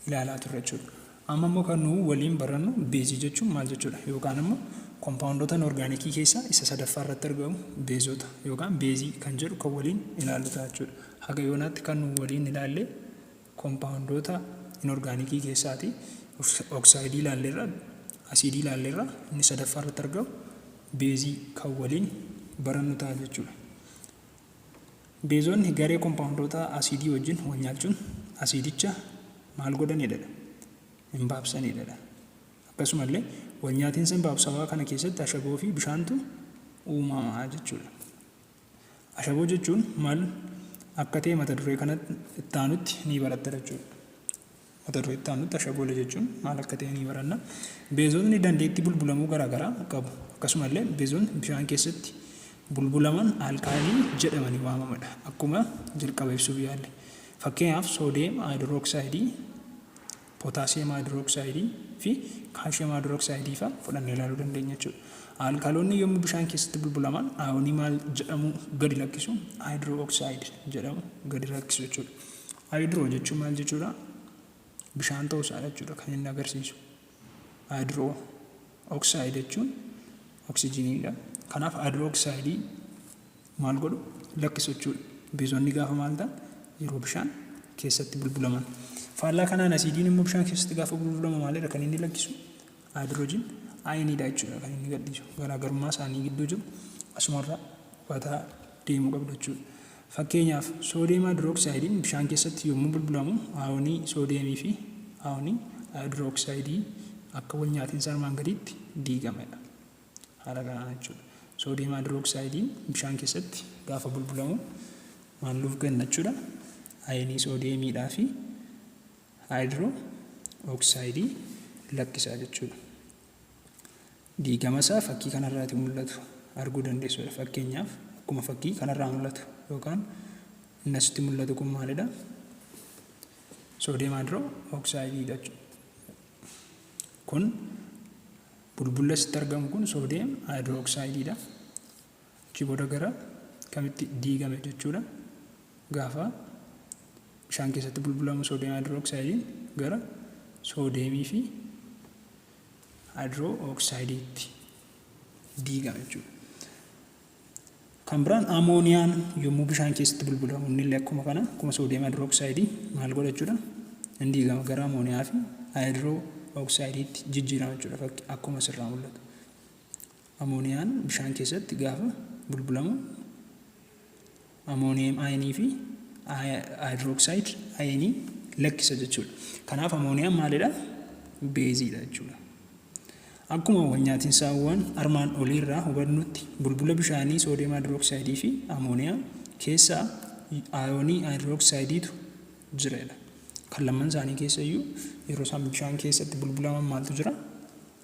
ilaalaa turre jechuudha. Amma immoo kan nu waliin barannu beezii jechuun maal jechuudha? Yookaan immoo kompaawundoota inorgaanikii keessaa isa sadaffaa irratti argamu beezota yookaan beezii kan jedhu kan waliin ilaallu ta'a jechuudha. Haga yoonaatti kan nu waliin ilaalle kompaawundoota inorgaanikii keessaati oksidaayidii ilaalleerra, asiidii ilaalleerra, inni sadaffaa irratti argamu beezii kan waliin barannu ta'a jechuudha. Beezonni garee kompaawundoota asiidii wajjin wal nyaachuun asiidicha maal godhanidha? Hin baabsanidha. Akkasumallee wal nyaatiinsa baabsawaa kana keessatti ashaboo fi bishaantu uumamaa jechuudha. Ashaboo jechuun maal akka ta'e mata duree kanatti itti aanutti ni baratta jechuudha. Mata duree itti aanutti ashaboolee jechuun maal akka ta'e ni baranna. Beezonni dandeettii bulbulamuu garaagaraa qabu. Akkasumallee beezonni bishaan keessatti bulbulaman alkaalii jedhamanii waamamadha. Akkuma jalqaba ibsuuf yaalle. Fakkeenyaaf soodiyeem haayidrooksayidii, pootaasiyeem haayidrooksayidii fi kaalshiyeem haayidrooksayidii fa'aa fudhannee ilaaluu dandeenya jechuudha. Alkaaloonni yommuu bishaan keessatti bulbulaman aayonii maal jedhamu gadi lakkisu? Haayidrooksayid jedhamu gadi lakkisu jechuudha. Haayidroo jechuun maal jechuudha? Bishaan ta'uu isaa jechuudha kan inni agarsiisu. Haayidrooksayid jechuun oksijiniidha. Kanaaf haayidrooksayidii maal godhu? Lakkisu jechuudha. Beezonni gaafa maal ta'an? Yeroo bishaan keessatti bulbulaman. Faallaa kanaan asiidiin immoo bishaan keessatti gaafa bulbulamu maalidha kan inni lakkisu? Haayidroojiin ayiniidha jechuudha kan inni gadhiisu. Garaagarummaa isaanii gidduu jiru asumarraa hubataa deemuu qabdu jechuudha. Fakkeenyaaf soodiyeem haayidrooksaayidiin bishaan keessatti yommuu bulbulamu aayonii soodiyeemii fi aayonii haayidrooksayidii akka wal nyaatiinsa armaan gadiitti diigamedha. Haala kanaan jechuudha. Soodiyeem haayidrooksaayidiin bishaan keessatti gaafa bulbulamu maal nuuf kenna jechuudha? Ayinii soodiyeemiidhaa fi haayidrooksayidii lakkisaa jechuudha. Diigama isaa fakkii kanarraati mul'atu arguu dandeessudha. Fakkeenyaaf akkuma fakkii kanarraa mul'atu yookaan inni asitti mul'atu kun maalidha? Soodiyeem haayidrooksayidii jechuudha. Kun bulbulla asitti argamu kun soodiyeem haayidrooksayididha. Achi booda gara kamitti diigame jechuudha? Gaafa bishaan keessatti bulbulamu soodiyeem haayidrooksaayidiin gara soodiyeemii fi haayidrooksiidiitti diigama jechuudha. Kan biraan amooniyaan yommuu bishaan keessatti bulbulamu innillee akkuma soodiyeem haayidrooksiidii maal godha jechuudha? Inni diigama gara amooniyaa fi haayidrooksiidiitti jijjiirama jechuudha. Akkuma asirraa mul'atu. Amooniyaan bishaan keessatti gaafa bulbulamu amooniyeem ayinii fi haayidrooksayid ayinii lakkisa jechuudha. Kanaaf amooniyaan maalidha? Beeziidha jechuudha. Akkuma wal nyaatiinsaawwan armaan oliirraa hubannutti bulbula bishaanii soodiyeem haayidrooksayidii fi amooniyaa keessaa aayonii haayidrooksaydiitu jiredha. Kan lamman isaanii keessayyuu yeroo isaan bishaan keessatti bulbulaman maaltu jira?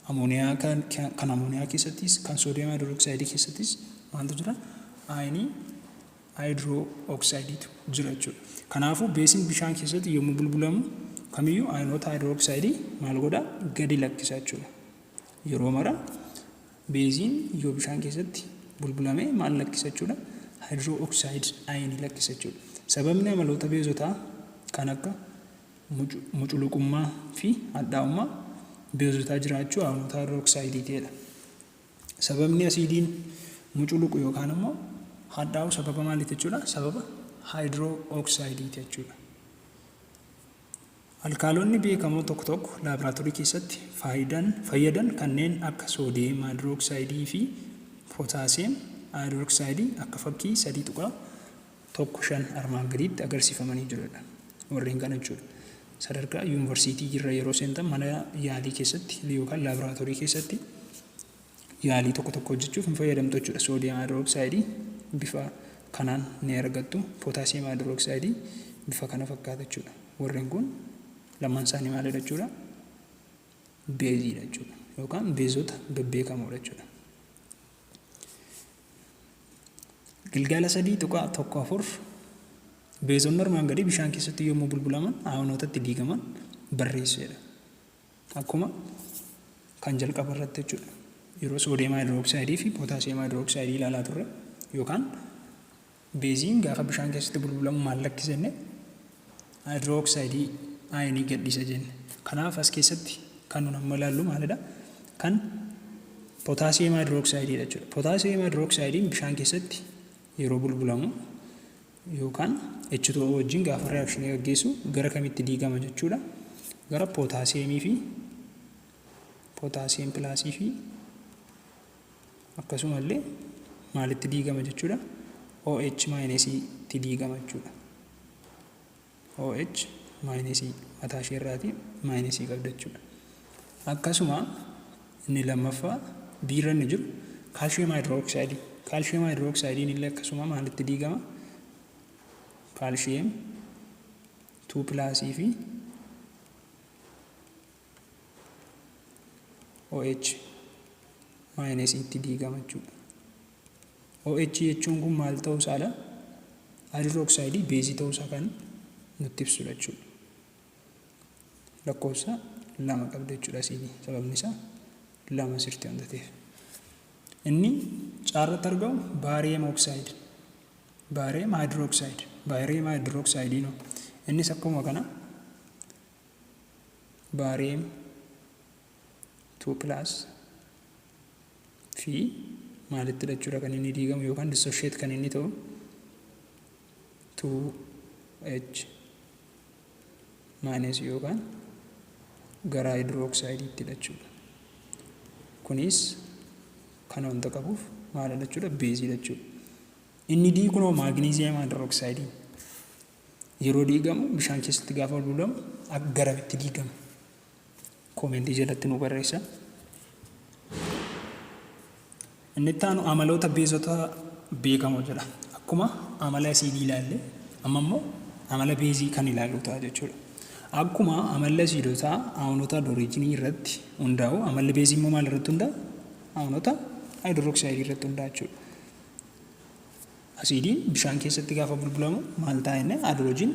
Amooniyaa kan amooniyaa keessattis kan soodiyeem haayidrooksayidii keessattis maaltu jira? Ayinii haayidrooksiidiitu jira jechuudha. Kanaafuu beeziin bishaan keessatti yommuu bulbulamu kamiyyuu ayinoota haayidrooksiidii maal godha? Gadi lakkisa jechuudha. Yeroo mara beeziin yoo bishaan keessatti bulbulame maal lakkisa jechuudha? Haayidrooksiid ayinii lakkisa jechuudha. Sababni amaloota beezotaa kan akka muculuqummaa fi hadhaa'ummaa beezotaa jiraachuu ayinoota haayidrooksiidiitiidha. Sababni asiidiin muculuqu yookaan immoo hadhaa'u sababa maaliiti jechuudha? Sababa haayidrooksiidiiti jechuudha. Alkaalonni beekamoo tokko tokko laaboraatoorii keessatti fayyadan kanneen akka soodiyeem haayidrooksayidii fi pootaasiyeem haayidrooksayidii akka fakkii 3.15 armaan gadiitti agarsiifamanii jirudha. Warreen kana jechuudha. Sadarkaa yuunivarsiitii irra yeroo seentan mana yaalii keessatti yookaan laaboraatoorii keessatti yaalii tokko tokko hojjechuuf hin fayyadamtu jechuudha. Soodiyeem haayidrooksayidii bifa kanaan ni argattu. Pootaasiyeem haayidrooksayidii bifa kana fakkaata jechuudha. Warreen kun lamaan isaanii maalidha jechuudha? Beeziidha jechuudha. Yookaan beezota bebbeekamoodha jechuudha. Gilgaala 3.14 beezonni armaan gadii bishaan keessatti yommuu bulbulaman ayonootatti diigaman barreessedha. Akkuma kan jalqaba irratti jechuudha. Yeroo soodiyeem haayidrooksayidii fi pootaasiyeem haayidrooksayidii ilaalaa turre yookaan beeziin gaafa bishaan keessatti bulbulamu maal lakkisa jenne? Haayidrooksayidii ayinii gadhiisa jenne. Kanaaf as keessatti kan nu amma ilaallu maalidha? Kan potassium hydroxide jechuudha. Potassium hydroxide bishaan keessatti yeroo bulbulamu yookaan H2O wajjin gaafa reakshinii gaggeessu gara kamitti diigama jechuudha. Gara potassiumii fi potassium pilaasii fi akkasumallee maalitti diigama jechuudha? OH maayinesiitti diigama jechuudha. OH maayinesii mataa ishee irraati maayinesii qabda jechuudha. Akkasuma inni lammaffaa biirra inni jiru calcium hydroxide. Calcium hydroxide illee akkasuma maalitti diigama? Calcium 2 pilaasii fi OH maayinesiitti diigama jechuudha. OH jechuun kun maal ta'uu isaadha? Hydroxide beezii ta'uu isaa kan nutti ibsudha jechuudha. Lakkoofsa 2 qabda jechuudha asiin sababni isaa 2 sirtii wanta ta'eef. Inni caarratti argamu baariyeem oxide, baariyeem hydroxide, baariyeem hydroxide no. Innis akkuma kana baariyeem 2 plus fi maalitti jechuudha kan inni diigamu yookaan dissociate kan inni ta'u 2H minus yookaan gara hydroxide jechuudha. Kunis kan wanta qabuuf maal jechuudha? Beezii jechuudha. Inni D kunoo magnesium hydroxide yeroo diigamu bishaan keessatti gaafa bulbulamu akka garamitti diigama? Koomentii jalatti nu barreessa. Inni taanu amaloota beezota beekamoo jedha. Akkuma amala asiidii ilaalle amma immoo amala beezii kan ilaallu ta'a jechuudha. Akkuma amala asiidotaa aawunota hydrogenii irratti hundaa'u amalli beezii immoo maal irratti hundaa'a? Aawunota hydroxide irratti hundaa'a jechuudha. Asiidiin bishaan keessatti gaafa bulbulamu maal ta'a inni hydrogen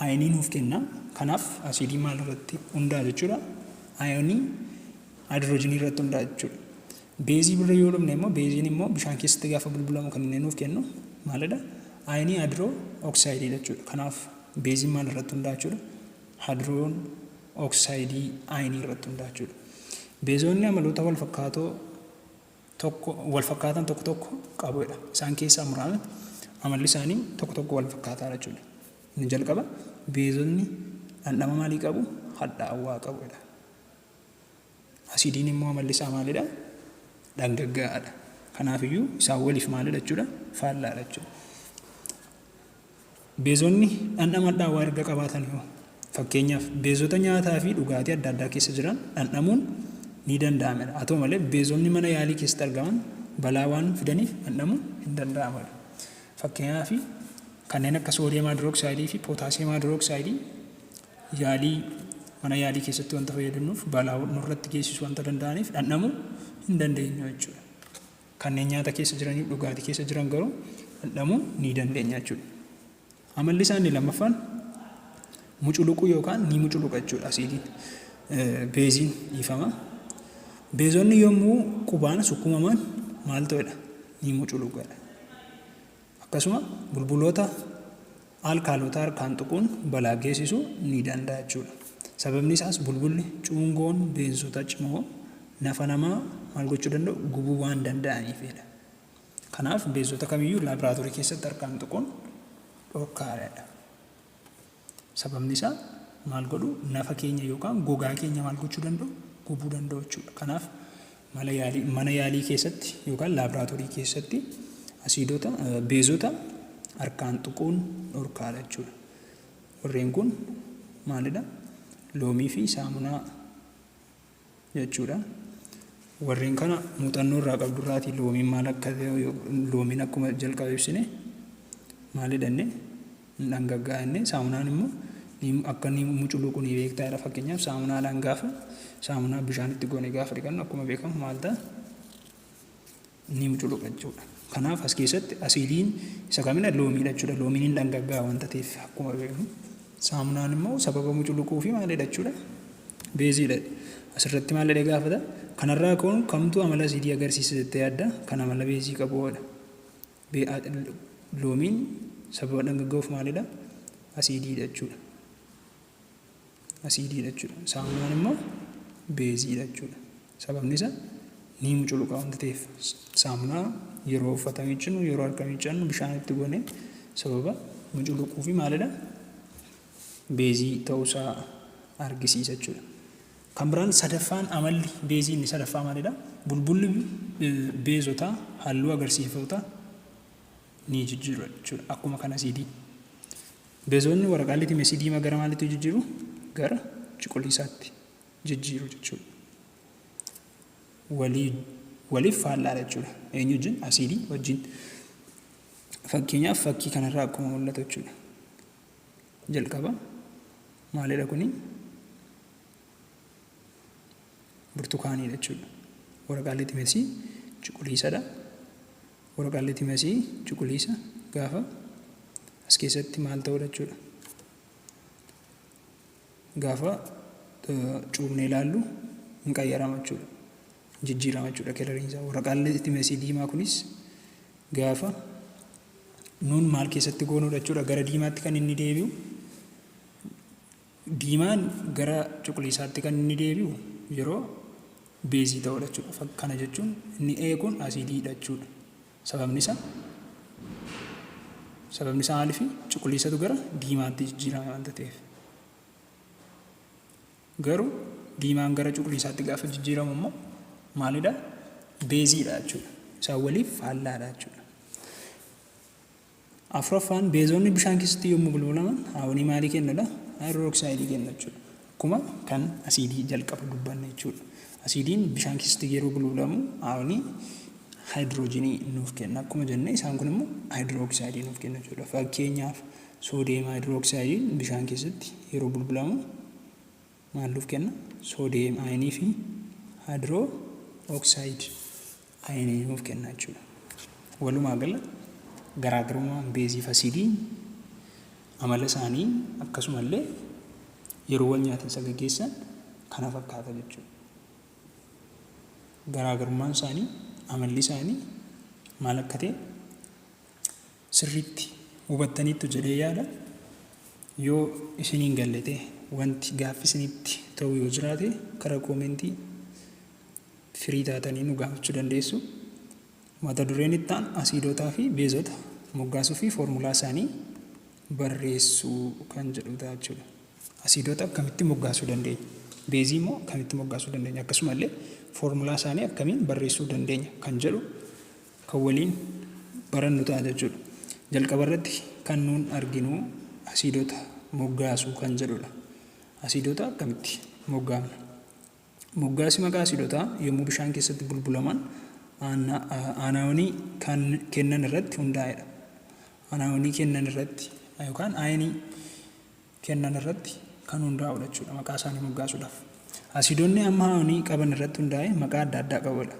ayinii nuuf kenna. Kanaaf asiidiin maal irratti hundaa'a jechuudha? Ayinii hydrogenii irratti hundaa'a jechuudha. Beezii bira yoo dhumne immoo beeziin immoo bishaan keessatti gaafa bulbulamu kan inni nuuf kennu maalidha? Ayinii hydroxide jechuudha. Kanaaf beeziin maal irratti hundaa'a jechuudha? Hydroxide ayinii irratti hundaa'a jechuudha. Beezonni amaloota wal fakkaatan tokko tokko qabudha. Isaan keessaa muraasni amalli isaanii tokko tokko wal fakkaataadha jechuudha. Inni jalqaba beezonni dhandhama maalii qabu? Hadhaawaa qabudha. Asiidiin immoo amalli isaa maalidha? Dhangagga'aadha. Kanaafiyyuu isaan waliif maalidha jechuudha? Faallaadha jechuudha. Beezonni dhandhama hadhaawaa erga qabaatan yoo fakkeenyaaf beezota nyaataa fi dhugaatii adda addaa keessa jiran dhandhamuun ni danda'ama. Haa ta'u malee beezonni mana yaalii keessatti argaman balaa waan fidaniif dhandhamuun hin danda'amu. Fakkeenyaaf kanneen akka soodiyam hydroxide fi potassium hydroxide yaalii mana yaalii keessatti wanta fayyadamnuuf balaa nurratti geessisu wanta danda'aniif dhandhamuu hin dandeenyu jechuudha. Kanneen nyaata keessa jiranii dhugaatii keessa jiran garuu dhandhamuu ni dandeenya jechuudha. Amalli isaanii lammaffaan muculuquu yookaan ni muculuqa jechuudha. Asiidiin beeziin dhiifama. Beezonni yommuu qubaan sukkumaman maal ta'edha? Ni muculuqadha. Akkasuma bulbuloota alkaalota harkaan tuquun balaa geessisuu ni danda'a jechuudha. Sababni isaas bulbulli cuungoon beezota cimoo nafa namaa maal gochuu danda'u? Gubuu waan danda'aniifidha. Kanaaf beezota kamiyyuu laaboraatoorii keessatti harkaan tuquun dhorkaadha. Sababni isaa maal godhu? Nafa keenya yookaan gogaa keenya maal gochuu danda'u? Gubuu danda'u jechuudha. Kanaaf mana yaalii keessatti yookaan laaboraatoorii keessatti asiidota beezota harkaan tuquun dhorkaadha jechuudha. Warreen kun maalidha? Loomii fi saamunaa jechuudha. Warreen kana muuxannoo irraa qabdurraati loomiin maal akka loomiin akkuma jalqaba ibsine maalidha inni dhangagga'aa inni saamunaan immoo akka inni muculuquu ni beektaadha. Fakkeenyaaf saamunaadhaan gaafa saamunaa bishaanitti goone gaafa dhiqannu akkuma beekamu maal ta'a? Ni muculuqa jechuudha. Kanaaf as keessatti asiidiin isa kamina loomiidha jechuudha. Loomiin hin dhangagga'aa wanta ta'eef akkuma beekamu. Saamunaan immoo sababa muculuquu fi maalidha jechuudha? Beeziidha. Asirratti maalidha gaafata? Kanarraa ka'uun kamtu amala asiidii agarsiisa jettee yaadda? Kan amala beezii qabuudha. Loomiin sababa dhangagga'uuf maalidha? Asiidiidha jechuudha. Asiidiidha jechuudha. Saamunaan immoo beeziidha jechuudha. Sababni isaa ni muculuqa wanta ta'eef saamunaa yeroo uffata miiccannu yeroo harka miiccannu bishaan itti goone sababa muculuquu fi maalidha beezii ta'uusaa argisiisa jechuudha. Kan biraan sadaffaan amalli beezii inni sadaffaa maalidha? Bulbulli beezotaa halluu agarsiifatotaa ni jijjiiru jechuudha. Akkuma kana asiidii. Beezonni waraqaalee timesii diimaa gara maaliitti jijjiiru? Gara cuquliisaatti jijjiiru jechuudha. Waliif faallaadha jechuudha. Eenyu wajjin? Asiidii wajjin. Fakkeenyaaf fakkii kanarraa akkuma mul'atu jechuudha. Jalqaba maalidha kuni? Burtukaaniidha jechuudha. Waraqaalee timesii cuquliisadha. Waraqaalee timesii cuquliisa gaafa as keessatti maal ta'udha jechuudha. Gaafa cuubnee ilaallu hin qayyarama jechuudha. Jijjiirama jechuudha keleriinsaa. Waraqaalee timesii diimaa kunis gaafa nuun maal keessatti goonuudha jechuudha. Gara diimaatti kan inni deebi'u. Diimaan gara cuquliisaatti kan inni deebi'u yeroo beezii ta'udha jechuudha. Kana jechuun inni eeguun asiidiidha jechuudha. Sababni isaa maaliif? Cuquliisatu gara diimaatti jijjiirama wanta ta'eef. Garuu diimaan gara cuquliisaatti gaafa jijjiiramu immoo maalidha? Beeziidha jechuudha. Isaan waliif faallaadha jechuudha. Afuraffaan beezonni bishaan keessatti yommuu bulbulaman haawunii maalii kennudha? Haayidrooksayidii kenna jechuudha. Akkuma kan asiidii jalqaba dubbanne jechuudha. Asiidiin bishaan keessatti yeroo bulbulamu haawunii haayidroojinii nuuf kenna. Akkuma jenne isaan kun immoo haayidrooksayidii nuuf kenna jechuudha. Fakkeenyaaf soodiyeem haayidrooksaydiin bishaan keessatti yeroo bulbulamu maal nuuf kenna? Soodiyeem ayinii fi haayidrooksayid ayinii nuuf kenna jechuudha. Walumaa gala garaagarummaan beezii fi asiidii amala isaanii akkasumallee yeroo wal nyaatinsa gaggeessan kana fakkaata jechuudha. Garaagarummaan isaanii amalli isaanii maal akka ta'e sirriitti hubattaniittu jedhee yaada. Yoo isiniin galle ta'e wanti gaaffii isinitti ta'u yoo jiraate karaa koomentii firii taatanii nu gaafachuu dandeessu. Mata dureen itti aanu asiidotaa fi beezota moggaasuu fi foormulaa isaanii barreessuu kan jedhu ta'a jechuudha. Asiidota akkamitti moggaasuu dandeenya? Beezii immoo akkamitti moggaasuu dandeenya? Akkasumallee foormulaa isaanii akkamiin barreessuu dandeenya kan jedhu kan waliin barannu ta'a jechuudha. Jalqaba irratti kan nuun arginu asiidota moggaasuu kan jedhudha. Asiidota akkamitti moggaafna? Moggaasi maqaa asiidotaa yommuu bishaan keessatti bulbulaman anaayonii kan kennan irratti hundaa'edha. Anaayonii kennan irratti yookaan ayinii kennan irratti kan hundaa'udha jechuudha maqaa isaanii moggaasuudhaaf. Asiidonni amma anaayonii qaban irratti hundaa'e maqaa adda addaa qabudha.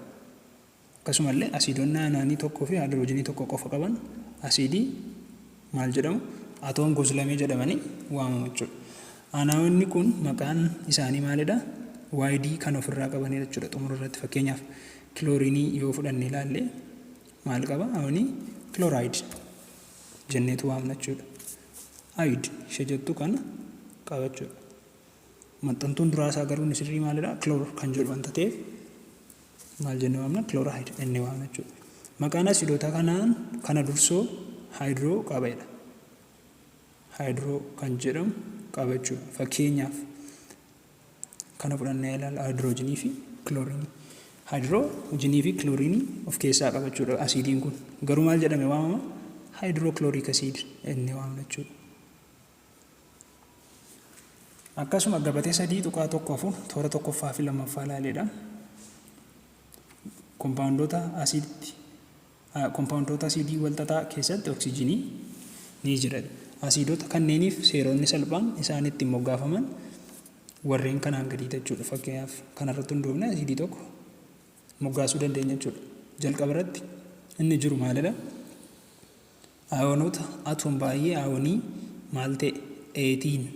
Akkasumallee asiidonni anaayonii tokkoo fi haayidroojinii tokko qofa qaban asiidii maal jedhamu? Atoom goslamee jedhamanii waamamu jechuudha. Anaayonni kun maqaan isaanii maalidha? Waayidii kan ofirraa qabanidha jechuudha. Xumura irratti fakkeenyaaf kilooriinii yoo fudhanne ilaalle maal qaba? Anaayonii kilooraayid jenneetu waamna jechuudha. Ayid ishee jettu kana qaba jechuudha. Maxxantuun duraa isaa garuu sirrii maalidha? Kiloor kan jedhu wanta ta'eef maal jennee waamna? Kilooraayid jennee waamna jechuudha. Maqaan asiidotaa kanaan kana dursoo haayidroo qabeedha. Haayidroo kan jedhamu qaba jechuudha. Fakkeenyaaf kana fudhannee ilaalla haayidroojinii fi kilooriinii. Haayidroojinii fi kilooriinii of keessaa qaba jechuudha asiidiin kun. Garuu maal jedhame waamama? Haayidrookilooriik asiid jennee waamna jechuudha. Akkasuma gabatee 3.1 toora tokkoffaa fi lammaffaa ilaaleedha. Kompaawundoota asiidii walxaxaa keessatti oksijiinii ni jira. Asiidota kanneeniif seeronni salphaan isaan ittiin moggaafaman warreen kanaan gadii jechuudha. Fakkeenyaaf kanarratti hundoofne asiidii tokko moggaasuu dandeenya jechuudha. Jalqaba irratti inni jiru maalidha? Aayonoota atoom baay'ee aayonii maal ta'e? 18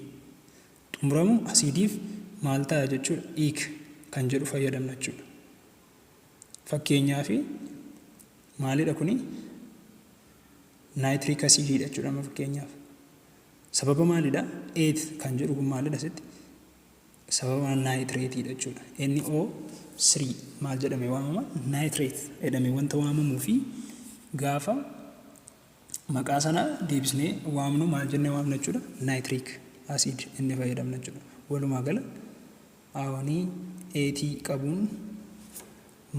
xumuramu asiidiif maal ta'a jechuudha? Iik kan jedhu fayyadamna jechuudha. Fakkeenyaaf maalidha kuni? Naayitiriik asiidiidha jechuudha fakkeenyaaf. Sababa maalidha? 8 kan jedhu kun maalidha sitti? Sababa naayitireetiidha jechuudha. NO 3 maal jedhamee waamama? Nitrate jedhamee wanta waamamuu fi gaafa maqaa sana deebisnee waamnu maal jennee waamna jechuudha? Nitric acid inni fayyadamna jechuudha. Walumaa gala aawanii eetii qabuun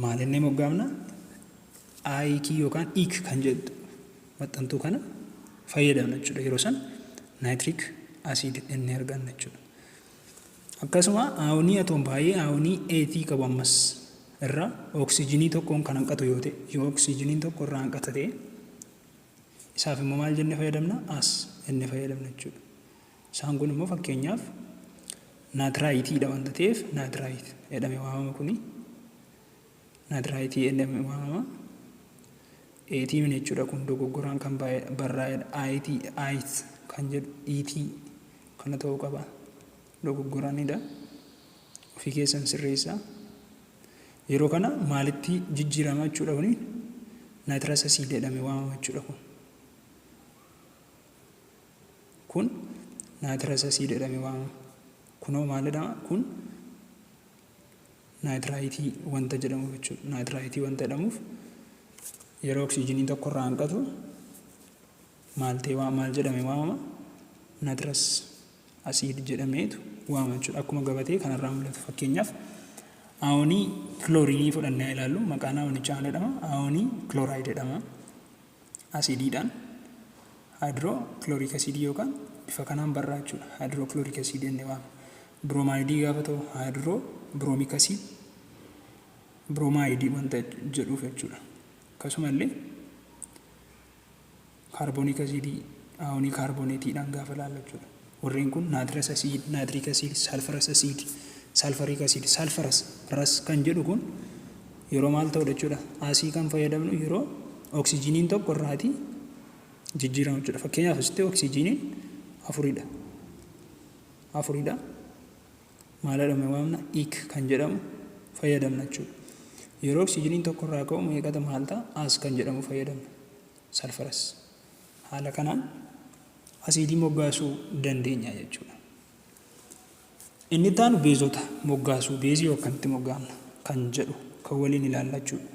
maal jennee moggaafna? Aayikii yookaan iik kan jedhu maxxantuu kana fayyadamna jechuudha. Yeroo san nitric acid inni arganna jechuudha. Akkasuma aawanii atoom baay'ee aawanii eetii qabu ammas irraa oksijiinii tokkoon kan hanqatu yoo ta'e, yoo oksijiiniin tokko irraa hanqata ta'e isaaf immoo maal jennee fayyadamna? As inni fayyadamna jechuudha. Isaan kun immoo fakkeenyaaf naatiraayiitiidha wanta ta'eef naatiraayit jedhamee waamama kuni. Naatiraayitii jedhamee waamama. Eetiin jechuudha kun dogoggoraan kan barraa'edha. Aayit kan jedhu iitii kana ta'uu qaba. Dogoggoraanidha. Ofii keessan sirreessaa. Yeroo kana maalitti jijjiirama jechuudha kuni? Naayitiraas asiid jedhamee waamama jechuudha kun. Kun naayitiraas asiid jedhamee waamama. Kunoo maal jedhama? Kun naayitiraayitii wanta jedhamu jechuudha. Naayitiraayitii wanta jedhamuuf yeroo oksijiiniin tokko irraa hanqatu maal jedhamee waamama? Naayitiraas asiid jedhameetu waamama jechuudha. Akkuma gabatee kanarraa mul'atu. Fakkeenyaaf aawonii kiloorinii fudhannee ilaallu. Maqaan aawunichaa maal jedhama? Aawonii kilooraayid jedhama. Asiidiidhaan haayidroo kiloorik asiidii yookaan bifa kanaan barraa jechuudha. Haayidroo kiloorik asiidii jennee waamama. Biroomaayidii gaafa ta'u haayidroo biroomik asiid, biroomaayidii wanta jedhuuf jechuudha. Akkasumallee kaarboonik asiidii aawonii kaarbooneetiidhaan gaafa ilaalla jechuudha. Warreen kun naatiraas asiid, naatiriik asiid, salfaras asiid, salfariik asiid, salfaras kan jedhu kun yeroo maal ta'udha jechuudha? Asii kan fayyadamnu yeroo oksijiiniin tokko irraatii jijjiiramu jechuudha. Fakkeenyaaf asitti oksijiiniin afuridha. Maal jedhamee waamna? Iik kan jedhamu fayyadamna jechuudha. Yeroo oksijiiniin tokko irraa ka'u meeqata maal ta'a? As kan jedhamu fayyadamna. Salfaras. Haala kanaan asiidii moggaasuu dandeenya jechuudha. Inni taanu beezota moggaasuu, beezii akkamitti moggaafna kan jedhu kan waliin ilaalla jechuudha.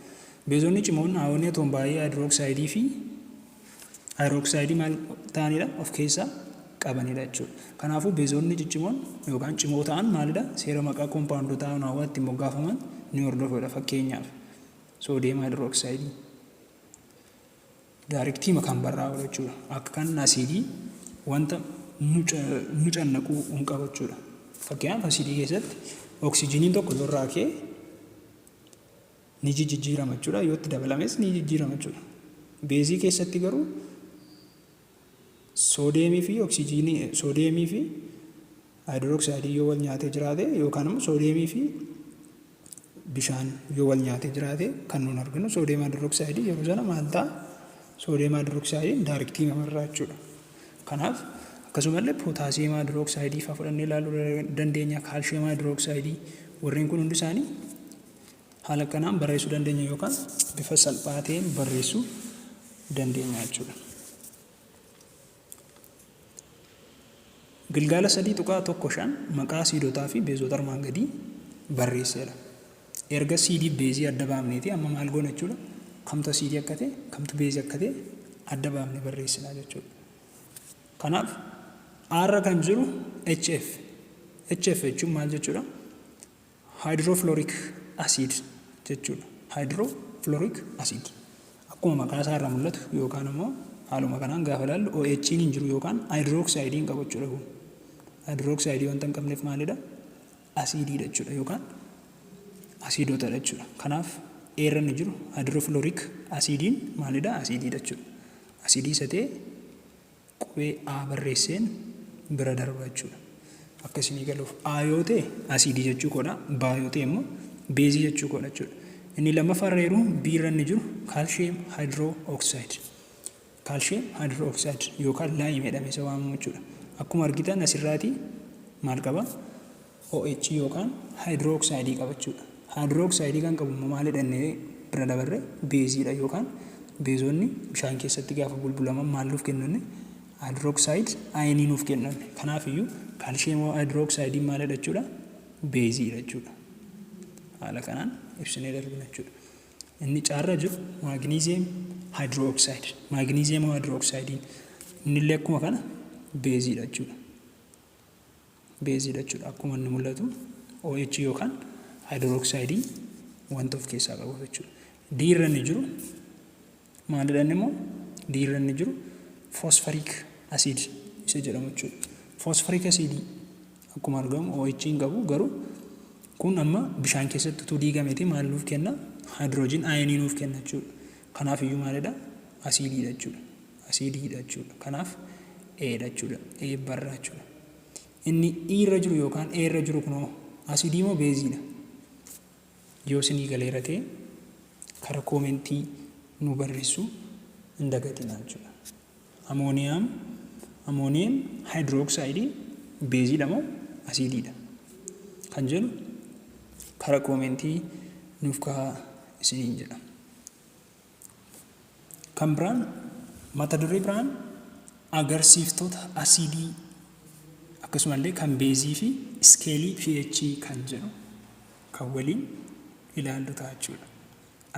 Beezonni cimoon aawonii atoom baay'ee haayidrooksayidii fi haayidrooksayidii maal ta'anidha? Of keessaa qabanidha jechuudha. Kanaafuu beezonni ciccimoon yookaan cimoo ta'an maalidha? Seera maqaa koompaawundoota aawonawaa ittiin moggaafaman ni hordofudha. Fakkeenyaaf soodiyem haayidrooksayidii daarektiima kan barraa'udha jechuudha. Akka kan asiidii wanta nucannaquu hin qabu jechuudha. Fakkeenyaaf asiidii keessatti oksijiiniin tokko yoo irraa ka'e ni jijjiirama jechuudha. Yoo itti dabalames ni jijjiirama jechuudha. Beezii keessatti garuu soodiyemii fi haayidrooksayidii yoo wal nyaatee jiraate yookaan immoo soodiyemii fi bishaan yoo wal nyaatee jiraate kan nuun arginu soodiyem haayidrooksayidii yeroo sana maal ta'a? Soodiyem haayidrooksayidii daarektiima barraa jechuudha. Kanaaf akkasumallee pootaasiyem haayidrooksayidii fa'aa fudhannee ilaaluu dandeenya. Kaalshiyem haayidrooksayidii warreen kun hundi isaanii haala kanaan barreessuu dandeenya yookaan bifa salphaa ta'een barreessuu dandeenya jechuudha. Gilgaala 3.1 maqaa asiidotaa fi beezota armaan gadii barreesseera. Erga asiidii beezii adda baafneeti amma maal goona jechuudha? Kamtu asiidii akka ta'e, kamtu beezii akka ta'e adda baafnee barreessinaa jechuudha. Kanaaf R kan jiru HF. HF jechuun maal jechuudha? Hydrofluoric acid jechuudha. Hydrofluoric acid. Akkuma maqaa isaa irraa mul'atu yookaan immoo haaluma kanaan gaafa ilaallu OH hin jiru yookaan haayidrooksayidii hin qabu jechuudha kun. Haayidrooksayidii wanta hin qabneef maalidha? Asiidiidha jechuudha yookaan asiidotadha jechuudha. Kanaaf eerra inni jiru haayidrofluoric acidiin maalidha? Asiidiidha jechuudha. Asiidii isa ta'e qubee A barreesseen bira darba jechuudha. Akkasii galuuf A yoo ta'e asiidii jechuu godha, B yoo ta'e immoo beezii jechuu godha jechuudha. Inni lammaffaa irra jiru B irra inni jiru kaalshiyem haayidrooksayid. Kaalshiyem haayidrooksayid yookaan laayim jedhamee isa waamamu jechuudha. Akkuma argitan asirraatii maal qaba? OH yookaan haayidrooksayidii qaba jechuudha. Haayidrooksayidii kan qabu immoo maalidha inni bira dabarre? Beeziidha yookaan beezonni bishaan keessatti gaafa bulbulaman maal nuuf kennu? Haayidrooksayid ayinii nuuf kennu. Kanaaf iyyuu kaalshiyem haayidrooksayidii maalidha jechuudha? Beeziidha jechuudha. haala kanaan ibsinee darbina jechuudha. Inni caarra jiru maagniiziyeem haayidrooksayid. Maagniiziyeem haayidrooksaydiin innillee akkuma kana beeziidha jechuudha. Beeziidha jechuudha. Akkuma inni mul'atu OH yookaan haayidrooksayidii wanta of keessaa qabu jechuudha. D irra inni jiru maalidha immoo? D irra inni jiru foosfariik asiid isa jedhamu jechuudha. Foosfariik asiidii akkuma argamu OH hin qabu garuu kun amma bishaan keessatti utuu diigameeti maal nuuf kenna? Haayidroojiin aayinii nuuf kenna jechuudha. Kanaaf iyyuu maalidha? Asiidiidha jechuudha. Asiidiidha jechuudha. Kanaaf Eedha jechuudha. E barraa jechuudha. Inni E irra jiru yookaan E irra jiru kunoo asiidii moo beeziidha? Yoo isinii galeera ta'e karaa koomentii nu barreessuu hin dagatinaa jechuudha. Amooniyeem haayidrooksayidii beeziidha moo asiidiidha? Kan jedhu karaa koomentii nuuf kaa'aa isiniin jedha. Kan biraan mata duree biraan agarsiiftoota asiidii akkasumallee kan beezii fi iskeelii pH kan jedhu kan waliin ilaallu ta'a jechuudha.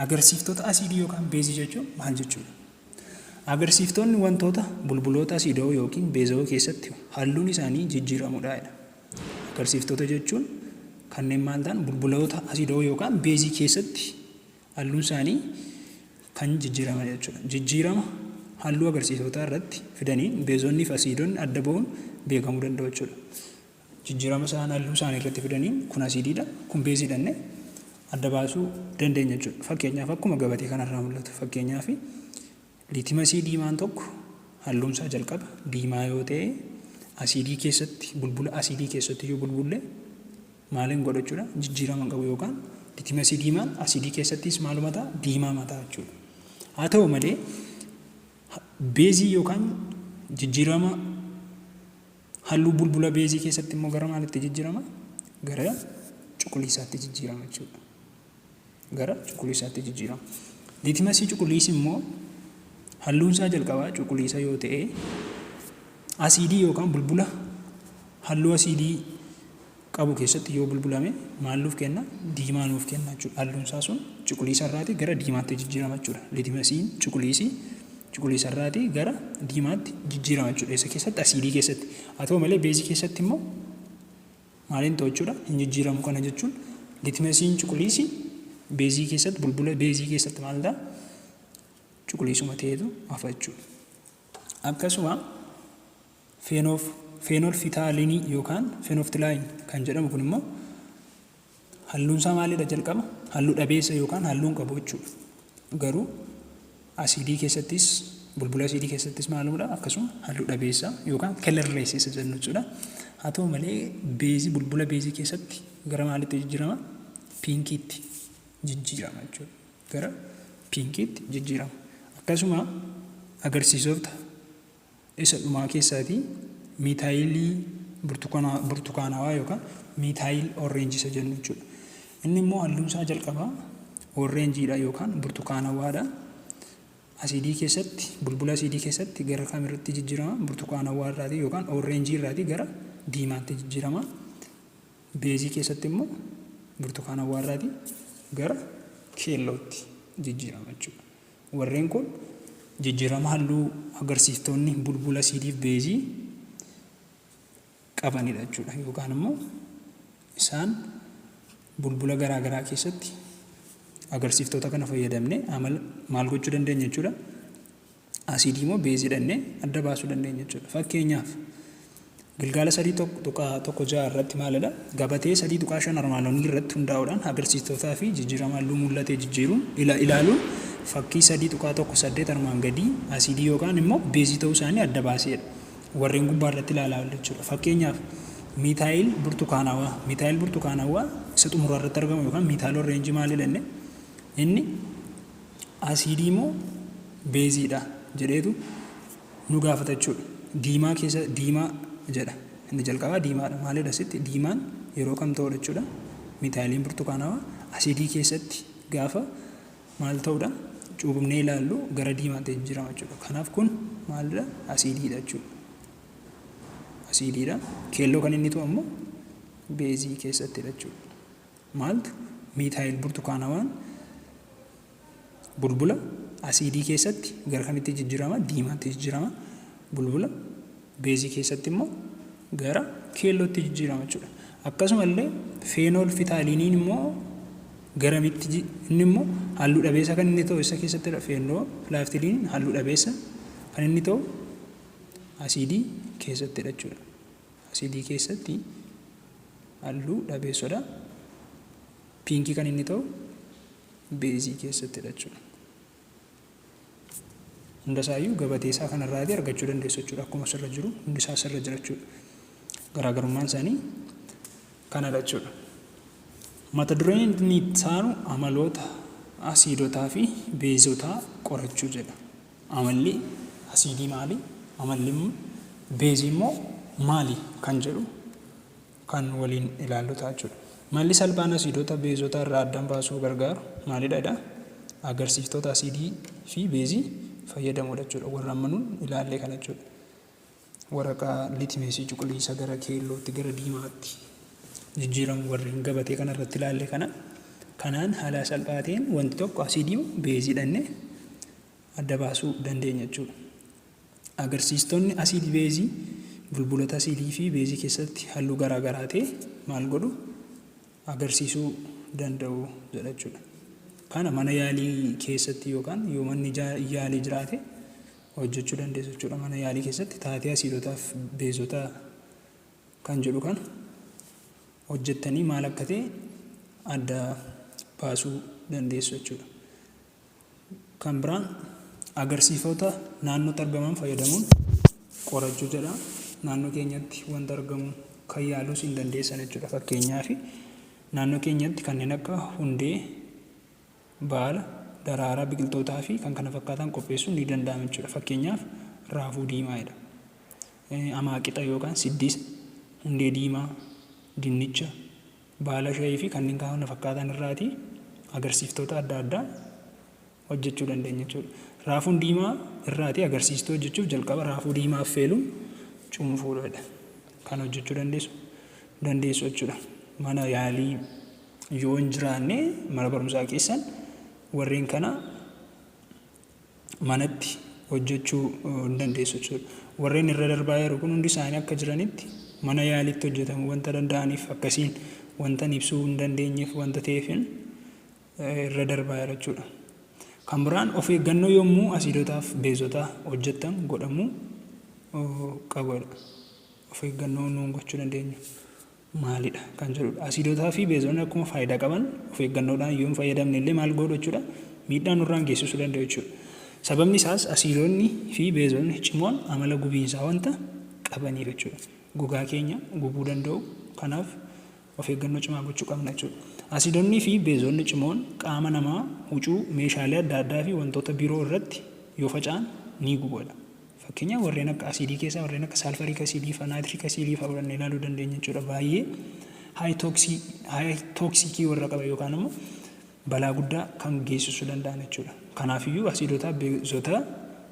Agarsiiftoota asiidii yookaan beezii jechuun maal jechuudha? Agarsiiftoonni wantoota bulbuloota asiidoo yookiin beezawoo keessatti halluun isaanii jijjiiramuudha. Agarsiiftoota jechuun kanneen maal ta'an bulbuloota asiidoo yookaan beezii keessatti halluun isaanii kan jijjiiraman jechuudha. Jijjiirama halluu agarsiisotaa irratti fidaniin beezonni fi asiidonni adda ba'uun beekamuu danda'u jechuudha. Jijjiirama isaan halluu isaanii irratti fidaniin kun asiidiidha, kun beeziidha jennee adda baasuu dandeenya jechuudha. Fakkeenyaaf akkuma gabatee kanarraa mul'atu. Fakkeenyaaf liitimasii diimaan tokko halluun isaa jalqaba diimaa yoo ta'e asiidii keessatti bulbula asiidii keessatti yoo bulbulle maaliin godhachuudha? Jijjiirama qabu yookaan liitimasii diimaan asiidii keessattis maaluma ta'a? Diimaa mataa jechuudha. Haa ta'u malee beezii yookaan jijjiirama halluu bulbula beezii keessatti immoo gara maalitti jijjiirama? Gara cuquliisaatti jijjiirama jechuudha. Gara cuquliisaatti jijjiirama. Liitimasii cuquliisi immoo halluun isaa jalqabaa cuquliisa yoo ta'e asiidii yookaan bulbula halluu asiidii qabu keessatti yoo bulbulame maal nuuf kenna? Diimaa nuuf kenna jechuudha. Halluun isaa sun cuquliisa irraatii gara diimaatti jijjiirama jechuudha. Liitimasiin cuquliisa irraatii gara diimaatti jijjiirama jechuudha. Isa keessatti asiidii keessatti. Haa ta'u malee beezii keessatti immoo maaliin ta'u jechuudha? Hin jijjiiramu. Kana jechuun liitimasiin cuquliisi beezii keessatti bulbula beezii keessatti maal ta'a? Cuquliisuma ta'etu hafa jechuudha. Akkasuma feenolfitaalinii yookaan feenoftilaayin kan jedhamu kun immoo halluun isaa maalidha jalqaba? Halluu dhabeessa yookaan halluun qabu jechuudha. Garuu asiidii keessattis bulbula asiidii keessattis maaludha? Akkasuma halluu dhabeessa yookaan kellerlees isa jennu jechuudha. Haa ta'u malee beezii bulbula beezii keessatti gara maalitti jijjiirama? Piinkiitti jijjiirama jechuudha. Gara piinkiitti jijjiirama. Akkasuma agarsiisota isa dhumaa keessaatii miitaayilii burtukaanawaa yookaan miitaayil ooreenjii isa jennu jechuudha. Inni immoo halluun isaa jalqabaa ooreenjiidha yookaan burtukaanawaadha. Asiidii keessatti bulbula asiidii keessatti gara kamirratti jijjiirama? Burtukaanawaa irraatii yookaan ooreenjii irraatii gara diimaatti jijjiirama. Beezii keessatti immoo burtukaanawaa irraatii gara keellootti jijjiirama jechuudha. Warreen kun jijjiirama halluu agarsiiftoonni bulbula asiidii fi beezii qabanidha jechuudha. Yookaan immoo isaan bulbula garaa garaa keessatti agarsiiftoota kana fayyadamne maal gochuu dandeenya jechuudha? Asiidii moo beezii jennee adda baasuu dandeenya jechuudha. Fakkeenyaaf gilgaala 3.6 irratti maalidha? Gabatee 3.5 armaanonni irratti hundaa'uudhaan agarsiiftootaa fi jijjiirama halluu mul'atee jijjiiruun ilaaluun fakkii 3.18 armaan gadii asiidii yookaan immoo beezii ta'uu isaanii adda baaseedha. Warreen gubbaa irratti ilaalaa jechuudha. Fakkeenyaaf miitaayil burtukaanawaa isa xumuraa irratti argamu yookaan miitaayil ooreenjii maalidha inni? Inni asiidii moo beeziidha jedheetu nu gaafata jechuudha. Diimaa jedha. Inni jalqabaa diimaadha. Maalidha asitti? Diimaan yeroo kam ta'udha jechuudha? Miitaayiliin burtukaanawaa asiidii keessatti gaafa maal ta'udha? Cuubnee ilaallu gara diimaatti jijjiirama jechuudha. Kanaaf kun maalidha? Asiidiidha jechuudha. Asiidiidha. Keelloo kan inni ta'u immoo beezii keessattidha jechuudha. Maaltu? miitaayil burtukaanawaan bulbula asiidii keessatti gara kamitti jijjiirama? Diimaatti jijjiirama. Bulbula beezii keessatti immoo gara keellootti jijjiirama jechuudha. Akkasumallee feenool fitaaliiniin immoo garamitti inni immoo halluu dhabeessa kan inni ta'u isa keessattidha. Feenool filaaftiiliiniin halluu dhabeessa kan inni ta'u asiidii keessattidha jechuudha. Asiidii keessatti halluu dhabeessadha. Piinkii kan inni ta'u beezii keessattidha jechuudha. Hundasaayyuu gabatee isaa kanarraatii argachuu dandeessu jechuudha. Akkuma asirra jiru hundi isaa asirra jira jechuudha. Garaagarummaan isaanii kanadha jechuudha. Mata dureen inni isaanu amaloota asiidotaa fi beezotaa qorachuu jedha. Amalli asiidii maali? Amalli beezii immoo maali kan jedhu kan waliin ilaallu ta'a jechuudha. Malli salphaan asiidota beezota irraa addaan baasuu gargaaru maalidha? Agarsiiftoota asiidii fi beezii fayyadamuudha jechuudha. Warra ammanuun ilaallee kana jechuudha. Waraqaa litmeesii cuquliisa gara keellootti gara diimaatti jijjiiramu warreen gabatee kanarratti ilaalle kanaan haala salphaateen wanti tokko asiidii beezii dhannee adda baasuu dandeenya jechuudha. Agarsiistonni asiidii beezii bulbuloota asiidii fi beezii keessatti halluu garaa garaa ta'e maal godhu agarsiisuu danda'u jedha jechuudha. Kana mana yaalii keessatti yookaan yoo manni yaalii jiraate hojjechuu dandeessu jechuudha. Mana yaalii keessatti taatee asiidotaa fi beezotaa kan jedhu kan hojjettanii maal akka ta'e adda baasuu dandeessu jechuudha. Kan biraan agarsiiftoota naannootti argaman fayyadamuun qorachuu jedha. Naannoo keenyatti wanta argamu kan yaaluus hin dandeessan jechuudha. Fakkeenyaaf naannoo keenyatti kanneen akka hundee, baala, daraaraa biqiltootaa fi kan kana fakkaatan qopheessuun ni danda'ama jechuudha. Fakkeenyaaf raafuu diimaadha. Amaaqixa yookaan siddisa, hundee diimaa, dinnicha, baala shayii fi kanneen kana fakkaatan irraatii agarsiiftoota adda addaa hojjechuu dandeenya jechuudha. Raafuun diimaa irraatii agarsiistuu hojjechuuf jalqaba raafuu diimaa affeeluun cuunfuudha. Kan hojjechuu dandeessu jechuudha. Mana yaalii yoo hin jiraanne mana barumsaa keessan warreen kana manatti hojjechuu hin dandeessu jechuudha. Warreen irra darbaa jiru kun hundi isaanii akka jiranitti mana yaaliitti hojjetamu wanta danda'aniif akkasiin wanta ibsuu hin dandeenyeef wanta ta'eef irra darbaa jira jechuudha. Kan biraan of eeggannoo yommuu asiidotaaf beezotaa hojjetan godhamuu qabudha. Of eeggannoo nuun gochuu dandeenyu maalidha kan jedhudha. Asiidotaa fi beezonni akkuma faayidaa qaban of eeggannoodhaan yoo hin fayyadamne illee maal godhu jechuudha. Miidhaa nurraan geessisuu danda'u jechuudha. Sababni isaas asiidonni fi beezonni cimoon amala gubiinsaa wanta qabaniif jechuudha. Gogaa keenya gubuu danda'u. Kanaaf of eeggannoo cimaa gochuu qabna jechuudha. Asiidonni fi beezonni cimoon qaama namaa, huccuu, meeshaalee adda addaa fi wantoota biroo irratti yoo faca'an ni guboodha. Fakkeenyaaf warreen akka asiidii keessaa warreen akka saalfariik asiidii fi naayitiriik asiidii fa'aa fudhannee ilaaluu dandeenya jechuudha. Baay'ee haay tooksiikii warra qaba yookaan immoo balaa guddaa kan geessisuu danda'an jechuudha. Kanaafiyyuu asiidotaa beezota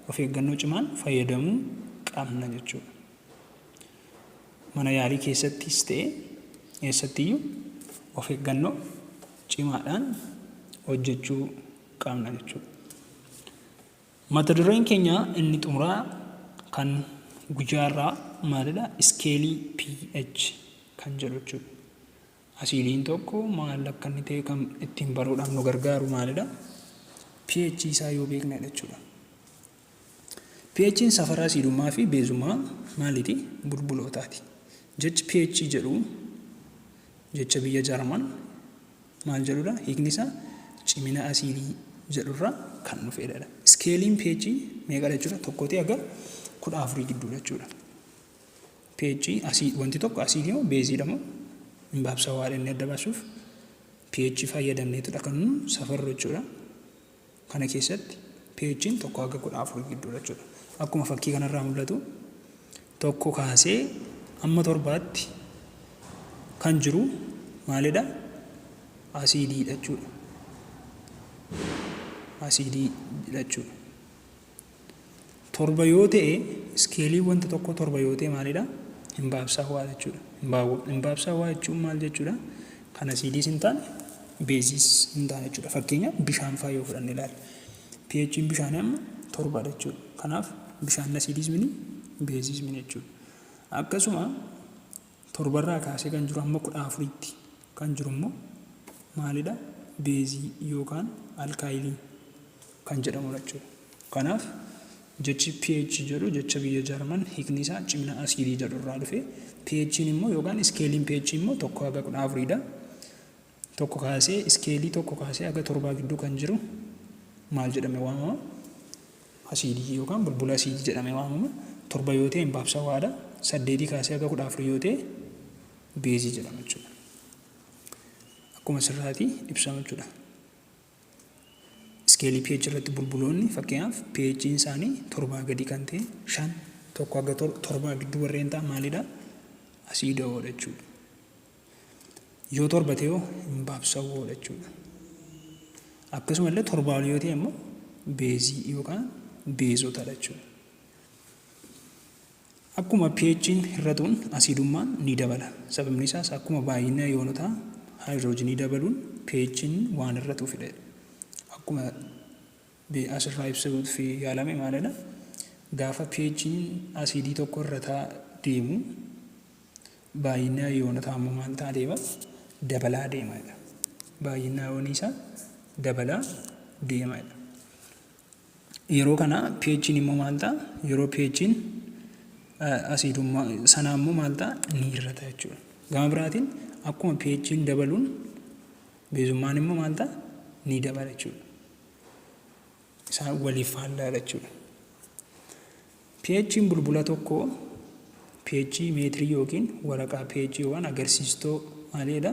of eeggannoo cimaan fayyadamuu qabna jechuudha. Mana yaalii keessattis ta'e eessattiyyuu of eeggannoo cimaadhaan hojjechuu qabna jechuudha. Mata dureen keenya inni xumuraa kan guyyaarraa maalidha? Iskeelii pH kan jedhu jechuudha. Asiidiin tokko maal akka inni ta'e kan ittiin baruudhaaf nu gargaaru maalidha? pH isaa yoo beeknedha jechuudha. pH'n safara asiidummaa fi beezummaa maaliiti? Bulbulootaati. Jechi pH jedhu jecha biyya Jarman maal jedhudha? Hiikni isaa cimina asiidii jedhurraa kan dhufedha. Iskeeliin pH meeqa jechuudha? Tokkooti aga 14 gidduu jechuudha. pH wanti tokko asiidii moo beeziidha moo hin baabsawaadha inni adda baasuuf pH fayyadamneetudha kan safarru jechuudha. Kana keessatti pH'n tokko aga 14 gidduu jechuudha. Akkuma fakkii kanarraa mul'atu tokko kaasee amma 7tti kan jiru maalidha? Asiidiidha jechuudha. Asiidii jechuudha. 7 yoo ta'e iskeelii wanta tokko 7 yoo ta'e maalidha? Hin baabsaawaa jechuudha. Hin baabsaawaa jechuun maal jechuudha? Kan asiidiis hin taane beezis hin taane jechuudha. Fakkeenyaaf bishaan fa'aa yoo fudhanne ilaalla. pH'n bishaanii amma 7 jechuudha. Kanaaf bishaan asiidis mini beezis mini jechuudha. Akkasuma 7 irraa kaasee kan jiru amma 14tti kan jiru immoo maalidha? Beezii yookaan alkaayilii kan jedhamudha jechuudha. Kanaaf jechi pH jedhu jecha biyya Jarman hiikni isaa cimina asiidii jedhu irraa dhufe pH'n immoo yookaan iskeeliin pH immoo 1 haga 14dha. Tokko kaasee iskeelii tokko kaasee haga 7 gidduu kan jiru maal jedhame waamama? Asiidii yookaan bulbula asiidii jedhame waamama. 7 yoo ta'e imbaabsawaadha. 8 kaasee haga 14 yoo ta'e beezii jedhama jechuudha. Akkuma sirraatii ibsama jechuudha. Iskeelii pH irratti bulbuloonni fakkeenyaaf pH'n isaanii 7 gadi kan ta'e 5 tokko haga 7 gidduu warreen ta'an maalidha? Asiidawoodha jechuudha. Yoo 7 ta'e imbaabsawoodha jechuudha. Akkasuma illee 7 yoo ta'e immoo beezii yookaan beezotadha jechuudha. Akkuma pH'n hir'atuun asiidummaan ni dabala. Sababni isaas akkuma baay'ina iyoonotaa haayidroojinii dabaluun pH'n waan hir'atuufidha. Akkuma asirraa ibsuuf yaalame maalidha? Gaafa pH'n asiidii tokko hir'ataa deemu baay'ina iyoonotaa immoo maal ta'a deema? Dabalaa deemadha. Baay'ina iyoonii isaa dabalaa deemadha. Yeroo kana pH'n immoo maal ta'a? Yeroo pH'n asiidummaa sanaa immoo maal ta'a? Ni hir'ata jechuudha. Gama biraatiin akkuma pH'n dabaluun beezummaan immoo maal ta'a? Ni dabala jechuudha. Isaan waliif faallaadha jechuudha. pH'n bulbula tokko pH meetirii yookiin waraqaa pH yookaan agarsiistoo maalidha?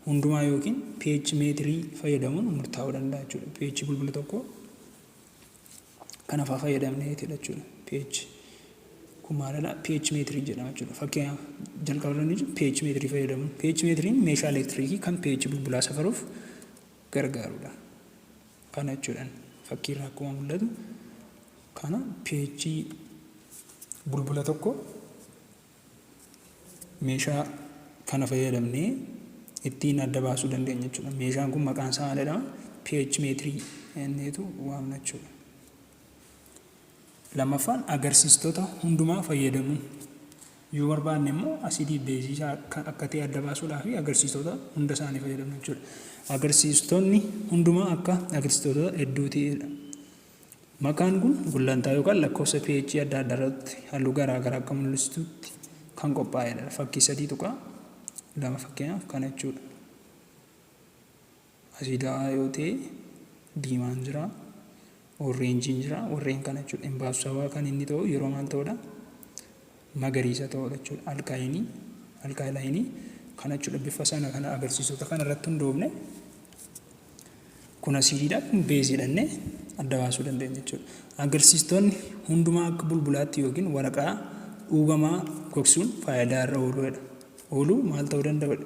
Hundumaa yookiin pH meetirii fayyadamuun murtaa'uu danda'a jechuudha. pH bulbula tokko kanaaf fayyadamneetidha jechuudha. pH kun maalidha? pH meetirii jedhama jechuudha. Fakkeenyaaf jalqabarra pH meetirii fayyadamuun pH meetiriin meeshaa elektiriikii kan pH bulbulaa safaruuf gargaarudha. Kana jechuudhaan fakkiirraa akkuma mul'atu kana pH bulbula tokko meeshaa kana fayyadamnee ittiin adda baasuu dandeenya jechuudha. Meeshaan kun maqaan isaa maalidha? pH meetirii jenneetu waamna jechuudha. Lammaffaan agarsiistota hundumaa fayyadamuun yoo barbaanne immoo asiidii beezii akka ta'e adda baasuudhaaf agarsiistota hunda isaanii fayyadamna jechuudha. Agarsiistonni hundumaa akka agarsiistota hedduu ta'edha. Maqaan kun gulantaa yookaan lakkoofsa pH adda addaa irratti halluu garaa garaa akka mul'istutti kan qophaa'edha. Fakkii 3.2 fakkeenyaaf kana jechuudha. Asiidaa yoo ta'e diimaan jira, ooreenjiin jira, warreen kana jechuudha. Imbaabsawaa kan inni ta'u yeroo maal ta'udha? Magariisa ta'udha jechuudha. Alkaayilaayinii kana jechuudha. Bifa sana kana agarsiisota kana irratti hundoofne kun asiidiidha, kun beeziidha adda baasuu dandeenya jechuudha. Agarsiistonni hundumaa akka bulbulaatti yookiin waraqaa dhuugamaa gogsuun faayidaa irra ooluudha. Ooluu maal ta'uu danda'udha?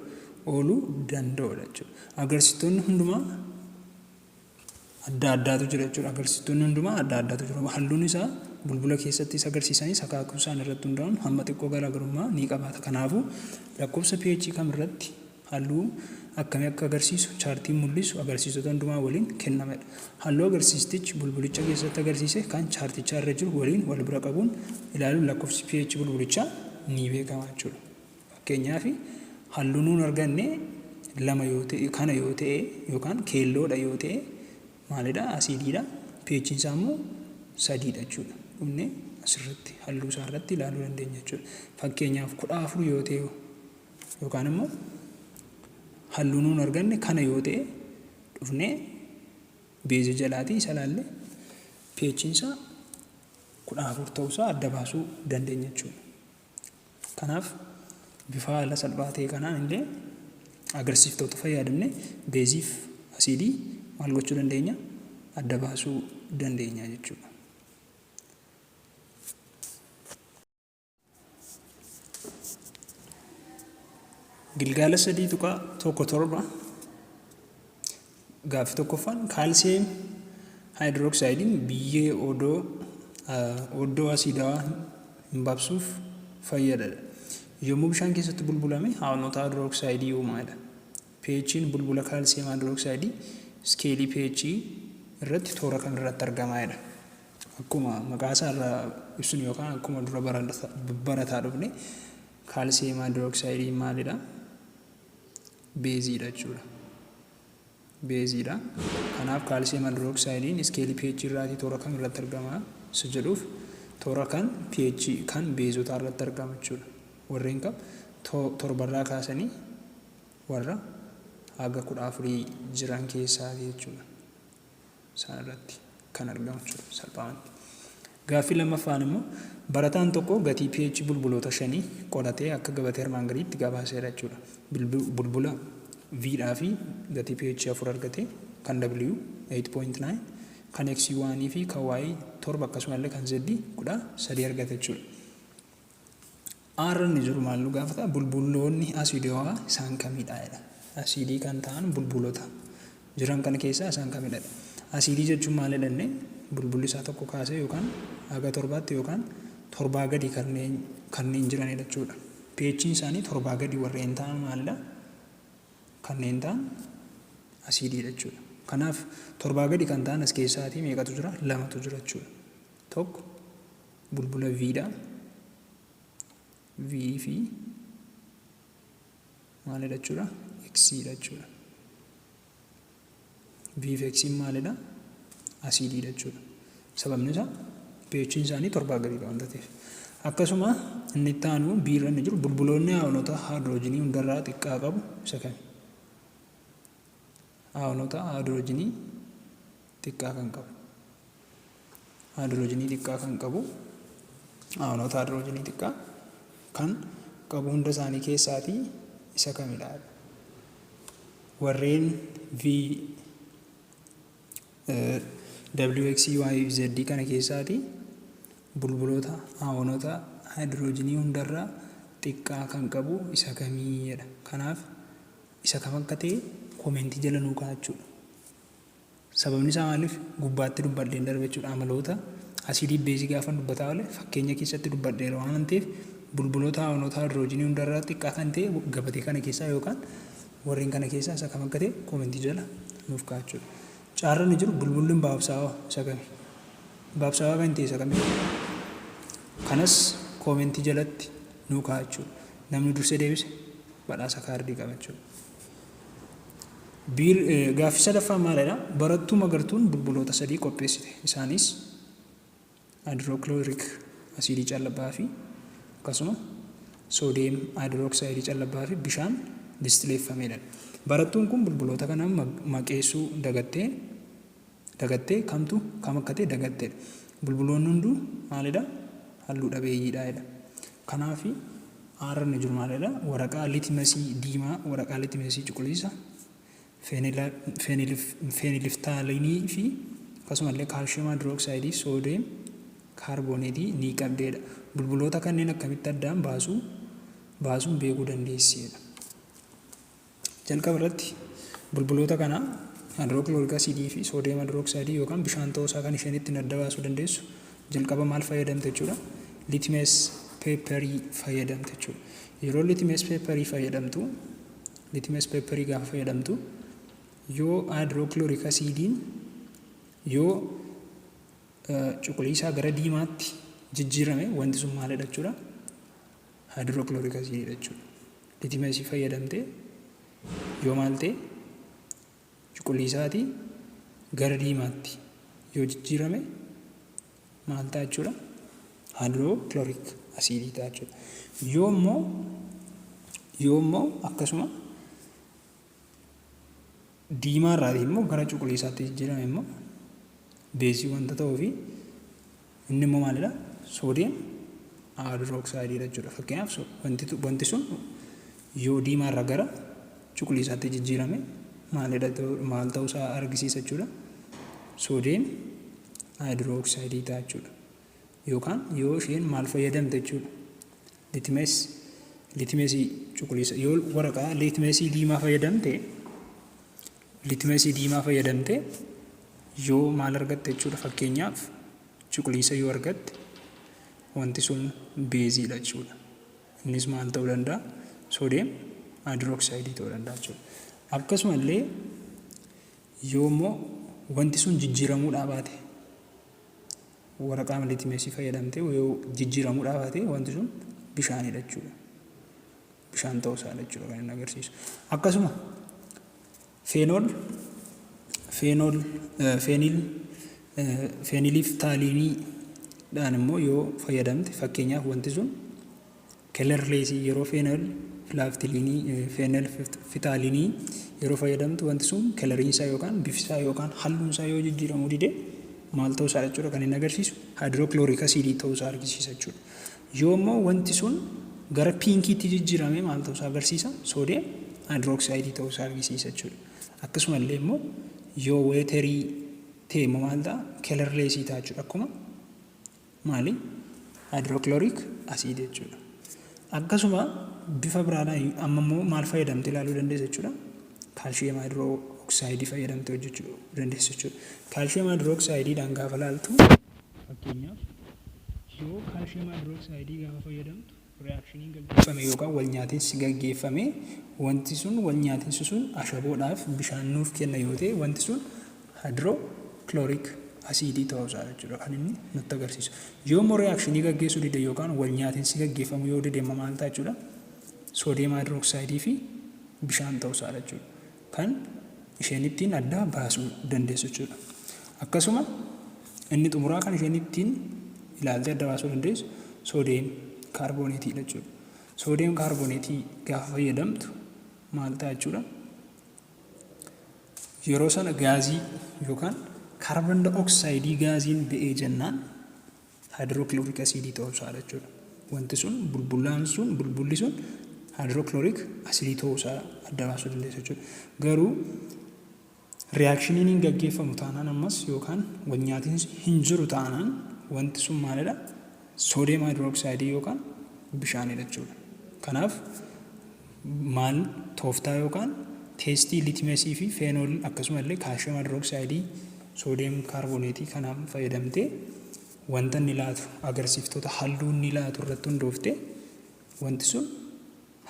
Ooluu danda'udha jechuudha. Agarsiistonni hundumaa adda addaatu jira jechuudha. Agarsiistonni hundumaa adda addaatu jira. Halluun isaa bulbula keessattis agarsiisanii akaakuu isaan irratti hundaa'uun hamma xiqqoo garaagarummaa ni qabaata. Kanaafuu lakkoofsa pH kam irratti halluu akkamii akka agarsiisu chaartiin mul'isu agarsiisota hundumaa waliin kennamedha. Halluu agarsiistichi bulbulicha keessatti agarsiise kan chaartichaa irra jiru waliin wal bira qabuun ilaaluun lakkoofsi pH bulbulichaa ni beekama jechuudha. Fakkeenyaaf halluu nuun arganne 2 yoo ta'e kana yoo ta'e yookaan keelloodha yoo ta'e maalidha? Asiidiidha. pH isaa immoo 3dha jechuudha. Dhumne asirratti halluu isaa irratti ilaaluu dandeenya jechuudha. Fakkeenyaaf 14 yoo ta'e yookaan immoo halluu nuun arganne kana yoo ta'e dhufne beezii jalaatii isa ilaalle pH isaa 14 ta'uusaa adda baasuu dandeenya jechuudha. Kanaaf bifa haala salphaa ta'e kanaan illee agarsiiftoota fayyadamne beeziif asiidii maal gochuu dandeenya? Adda baasuu dandeenya jechuudha. Gilgaala 3.17 gaaffii tokkoffaan kaalsiyeem haayidrooksaayidiin biyyee oddoo asiidawaa hin baabsuuf fayyada. Yommuu bishaan keessatti bulbulame haalota haayidrooksayidii uumaadha. pH'n bulbula kaalsiyeem haayidrooksayidii iskeelii pH irratti toora kan irratti argamaadha. Akkuma maqaa isaa irraa ibsinu yookaan akkuma dura barataa dhufne kaalsiyeem haayidrooksayidii maalidha? Beeziidha jechuudha. Beeziidha. Kanaaf kaalsiyeem haayidrooksaydiin iskeelii pH irraatii toora kan irratti argama isa jedhuuf toora kan pH kan beezotaa irratti argama jechuudha. Warreen kam torbarraa kaasanii warra haga 14 jiran keessaa jechuudha. Isaan irratti kan argamu jechuudha salphaamatti. Gaaffii lammaffaan immoo barataan tokko gatii pH bulbuloota 5 qoratee akka gabatee armaan gadiitti gabaaseera jechuudha. Bulbula V'dhaa fi gatii pH 4 argate kan W 8.9 kan X 1 fi kan Y 7 akkasumallee kan Z 13 argate jechuudha. R ni jiru maal nu gaafata? Bulbuloonni asiidii isaan kamidha? Asiidii kan ta'an bulbuloota jiran kana keessaa isaan kamidha? Asiidii jechuun maal jedhannee bulbulli isaa tokko kaasee yookaan haga 7tti yookaan 7 gadi kanneen jiranidha jechuudha. pH isaanii 7 gadi warreen ta'an maalidha? Kanneen ta'an asiidii jechuudha. Kanaaf 7 gadi kan ta'an as keessaatii meeqatu jira? 2tu jira jechuudha. Tokko bulbula V'dha. V fi maalidha jechuudha? X'dha jechuudha. V fi X maalidha? Asiidii jechuudha. Sababni isaa pH isaanii 7 gadi waan ta'eef. Akkasuma inni itti aanu B irra ni jiru bulbuloonni aayonota haayidroojinii hundarraa xiqqaa qabu isa kami? Aayonota haayidroojinii xiqqaa kan qabu. Haayidroojinii xiqqaa kan qabu aayonota haayidroojinii xiqqaa kan qabu hunda isaanii keessaatii isa kamidha? Warreen V WX Y Z kana keessaatii bulbuloota aayonota haayidroojinii hundarraa xiqqaa kan qabu isa kamiidha? Kanaaf isa kam akka ta'e koomentii jala nuu kaa'achuudha. Sababni isaa maaliif gubbaatti dubbadheen darbe jechuudha. Amaloota asiidii beezii gaafa dubbataa oole fakkeenya keessatti dubbadheera waan ta'eef bulbuloota aayonota haayidroojinii hundarraa xiqqaa kan ta'e gabatee kana keessaa yookaan warreen kana keessaa isa kam akka ta'e koomentii jala nuuf kaa'achuudha. Caarra ni jiru bulbulli baabsaawaa isa kami? Baabsaawaa kan ta'e isa kami? Kanas koomentii jalatti nuu kaa'achuudha. Namni dursee deebise badhaasa kaardii qabachuudha. Gaaffii sadaffaa maalidha? Barattuu Magartuun bulbuloota 3 qopheessite. Isaanis haayidrookloorik asiidii callabbaa fi akkasuma soodiyeem haayidrooksayidii callabbaa fi bishaan distileeffamedha. Barattuun kun bulbuloota kana maqeessuu dagattee kam akka ta'e dagatteedha. Bulbuloonni hunduu maalidha? Halluu dhabeeyyiidha. Kanaaf aarra ni jiru maalidha? Waraqaa liitimasii diimaa, waraqaa liitimasii cuquliisa, feeniliftaaliinii fi akkasumallee kaalshiyeem haayidrooksayidii, soodiyeem kaarbooneetii ni qabdeedha. Bulbuloota kanneen akkamitti addaan baasuun beekuu dandeesseedha. Jalqaba irratti bulbuloota kana haayidrookloorik asiidii fi soodiyeem haayidrooksayidii yookaan bishaan ta'uu isaa kan isheen ittiin adda baasuu dandeessu jalqaba maal fayyadamte jechuudha? Litmees peeperii fayyadamte jechuudha. Yeroo litmees peeperii fayyadamtu, litmees peeperii gaafa fayyadamtu yoo haayidrookloorik asiidiin yoo cuquliisaa gara diimaatti jijjiirame wanti sun maalidha jechuudha? Haayidrookloorik asiidii jechuudha. Litmeesii fayyadamte yoo maal ta'e cuquliisaatii gara diimaatti yoo jijjiirame maal ta'a jechuudha? Haayidrookloorik asiidii ta'a jechuudha. Yoo immoo akkasuma diimaa irraatii immoo gara cuquliisaatti jijjiirame immoo beezii wanta ta'uu fi inni immoo maalidha? Soodiyeem haayidrooksayidii jechuudha. Fakkeenyaaf wanti sun yoo diimaa irraa gara cuquliisaatti jijjiirame maal ta'uu isaa argisiisa jechuudha? Soodiyeem haayidrooksayidii ta'a jechuudha. Yookaan yoo isheen maal fayyadamte jechuudha? Litmeesii cuquliisa yoo waraqaa litmeesii diimaa fayyadamte yoo maal argatte jechuudha? Fakkeenyaaf cuquliisa yoo argatte wanti sun beeziidha jechuudha. Innis maal ta'uu danda'a? Soodiyeem haayidrooksayidii ta'uu danda'a jechuudha. Akkasumallee yoommoo wanti sun jijjiiramuudhaa baate waraqaa liitimeesii fayyadamtee yoo jijjiiramuudhaa baate wanti sun bishaanidha jechuudha. Bishaan ta'uu isaa jechuudha kan inni agarsiisu. Akkasuma feeniliiftaaliiniidhaan immoo yoo fayyadamte fakkeenyaaf wanti sun kelerleesii yeroo feenilfitaaliinii yeroo fayyadamtu wanti sun keleriinsaa yookaan bifisaa yookaan halluunsaa yoo jijjiiramuu dide maal ta'uu isaa jechuudha kan inni agarsiisu haayidrookilooriik asiidii ta'uu isaa agarsiisa jechuudha. Yoommoo wanti sun gara piinkiitti jijjiiramee maal ta'uu isaa agarsiisa soodiyam haayidrooksayidii ta'uu isaa agarsiisa jechuudha. Akkasumallee immoo yoo weeterii ta'e immoo maal ta'a kelerleesii ta'a jechuudha akkuma maali haayidrookilooriik asiidii jechuudha. Akkasuma bifa biraadhaan amma immoo maal fayyadamte ilaaluu dandeessa jechuudha. Kaalshiyam haayidrooksayidii fayyadamte hojjechuu dandeessa jechuudha. Kaalshiyam haayidrooksaydiidhaan gaafa ilaaltu fakkeenyaaf yoo kaalshiyam haayidrooksayidii gaafa fayyadamtu reaakshiniin gaggeeffame yookaan wal nyaatinsi gaggeeffame wanti sun wal nyaatinsi sun ashaboodhaaf bishaan nuuf kenna yoo ta'e wanti sun haayidrookilooriik asiidii ta'uu isaa jechuudha kan inni nutti agarsiisu. Yoommoo reakshinii gaggeessuu dide yookaan wal nyaatinsi gaggeeffamu yoo dide maal ta'a jechuudha soodiyam haayidrooksayidii fi bishaan ta'uu isaa jechuudha kan isheen ittiin adda baasuu dandeessu jechuudha. Akkasuma inni xumuraa kan isheen ittiin ilaaltee adda baasuu dandeessu soodiyam kaarbooneetii jechuudha. Soodiyam kaarbooneetii gaafa fayyadamtu maal ta'a jechuudha yeroo sana gaazii yookaan kaarboon daayoksayidii gaaziin ba'ee jennaan haayidrookilooriik asiidii ta'uu isaa jechuudha. Wanti sun bulbulli sun haayidrookilooriik asiidii ta'uu isaa adda baasuu dandeessa jechuudha. Garuu reaakshiniin hin gaggeeffamu taanaan ammas yookaan wal nyaatinsi hin jiru taanaan wanti sun maalidha soodiyam haayidrooksayidii yookaan bishaanidha jechuudha. Kanaaf maal tooftaa yookaan teestii liitimeesii fi feenool akkasumallee kaalshiyam haayidrooksayidii soodiyam kaarbooneetii kanaan fayyadamtee wanta inni laatu agarsiiftoota halluu inni laatu irratti hundooftee wanti sun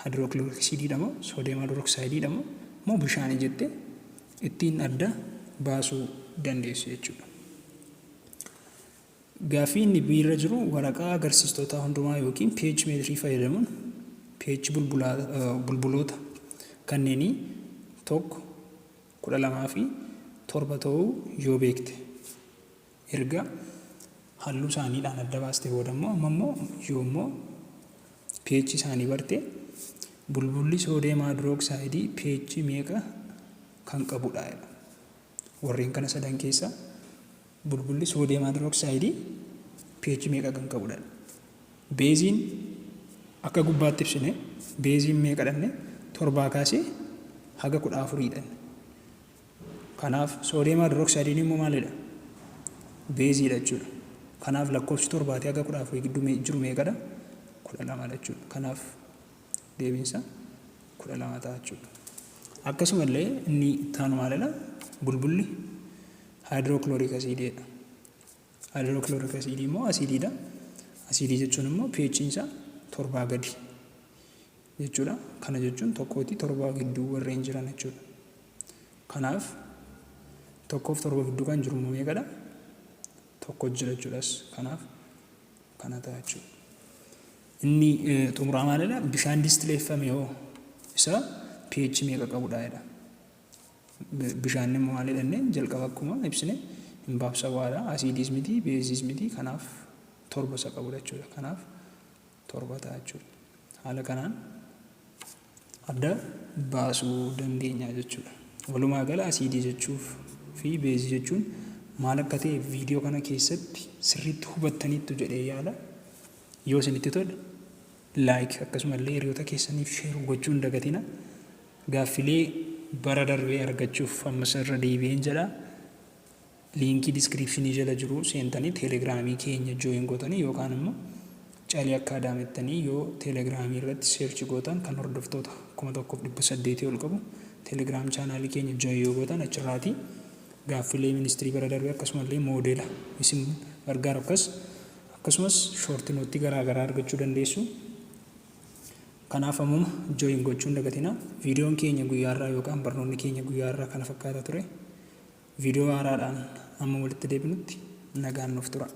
haayidrookilooriik asiidiidha moo soodiyam haayidrooksaydiidha moo bishaanii jettee ittiin adda baasuu dandeessu jechuudha. Gaaffii inni biirra jiru waraqaa agarsiistoota hundumaa yookiin pH meetirii fayyadamuun pH bulbuloota kanneenii 1, 12 fi 7 ta'uu yoo beekte erga halluu isaaniidhaan adda baaste boodammoo ammoo yoommoo pH isaanii barte bulbulli soodiyam haayidrooksayidii pH meeqa kan qabudha. Warreen kana sadan keessa bulbulli soodiyam haayidrooksayidii pH meeqa kan qabudha. Beeziin akka gubbaatti ibsine beeziin meeqa dhanne 7 kaasee haga 14 dhanne. Kanaaf soodiyam haayidrooksaydiin immoo maalidha? Beeziidha jechuudha. Kanaaf lakkoofsi 7 haga 14 gidduu jiru meeqadha? 12 jechuudha. Kanaaf deebiinsa 12 ta'a jechuudha. Akkasumallee inni taanu maalidha? Bulbulli haayidrookilooriik asiidiidha. Haayidrookilooriik asiidii immoo asiidiidha. Asiidii jechuun immoo pH isaa 7 gadi jechuudha. Kana jechuun 1-7 gidduu warreen jiran jechuudha. Kanaaf 1-7 gidduu kan jiru meeqadha? 1 jira jechuudhas. Kanaaf kana ta'a jechuudha. Inni xumuraa maalidha? Bishaan distileeffame yoo isa pH meeqa qabudha jedha. Bishaan immoo maalidha inni jalqaba akkuma ibsine hin baabsawaadha. Asiidiis miti, beeziis miti. Kanaaf 7 isa qabudha jechuudha. Kanaaf 7 ta'a jechuudha. Haala kanaan adda baasuu dandeenya jechuudha. Walumaa gala asiidii jechuuf fi beezii jechuun maal akka ta'e viidiyoo kana keessatti sirriitti hubattaniittu jedhee yaada. Yoo isinitti tole laayik akkasumallee hiriyoota keessaniif sheer gochuu hin dagatina. Gaaffilee bara darbee argachuuf ammas irra deebi'een jedha. Liinkii diskiriipshinii jala jiru seentanii teelegiraamii keenya jooyin gootanii yookaan immoo Caalii Akkaadaamettanii yoo teelegiraamii irratti seerchi gootan kan hordoftoota 1800 ol qabu teelegiraam chaanaalii keenya jooyin yoo gootan achirraatii gaaffilee ministirii bara darbee akkasumallee moodeela isin gargaaru akkasumas shoortii nootii garaagaraa argachuu dandeessu. Kanaaf ammuma join gochuun dagatina. Viidiyoon keenya guyyaarraa yookaan barnoonni keenya guyyaarraa kana fakkaata ture. Viidiyoo haaraadhaan amma walitti deebinutti nagaan nuuf tura.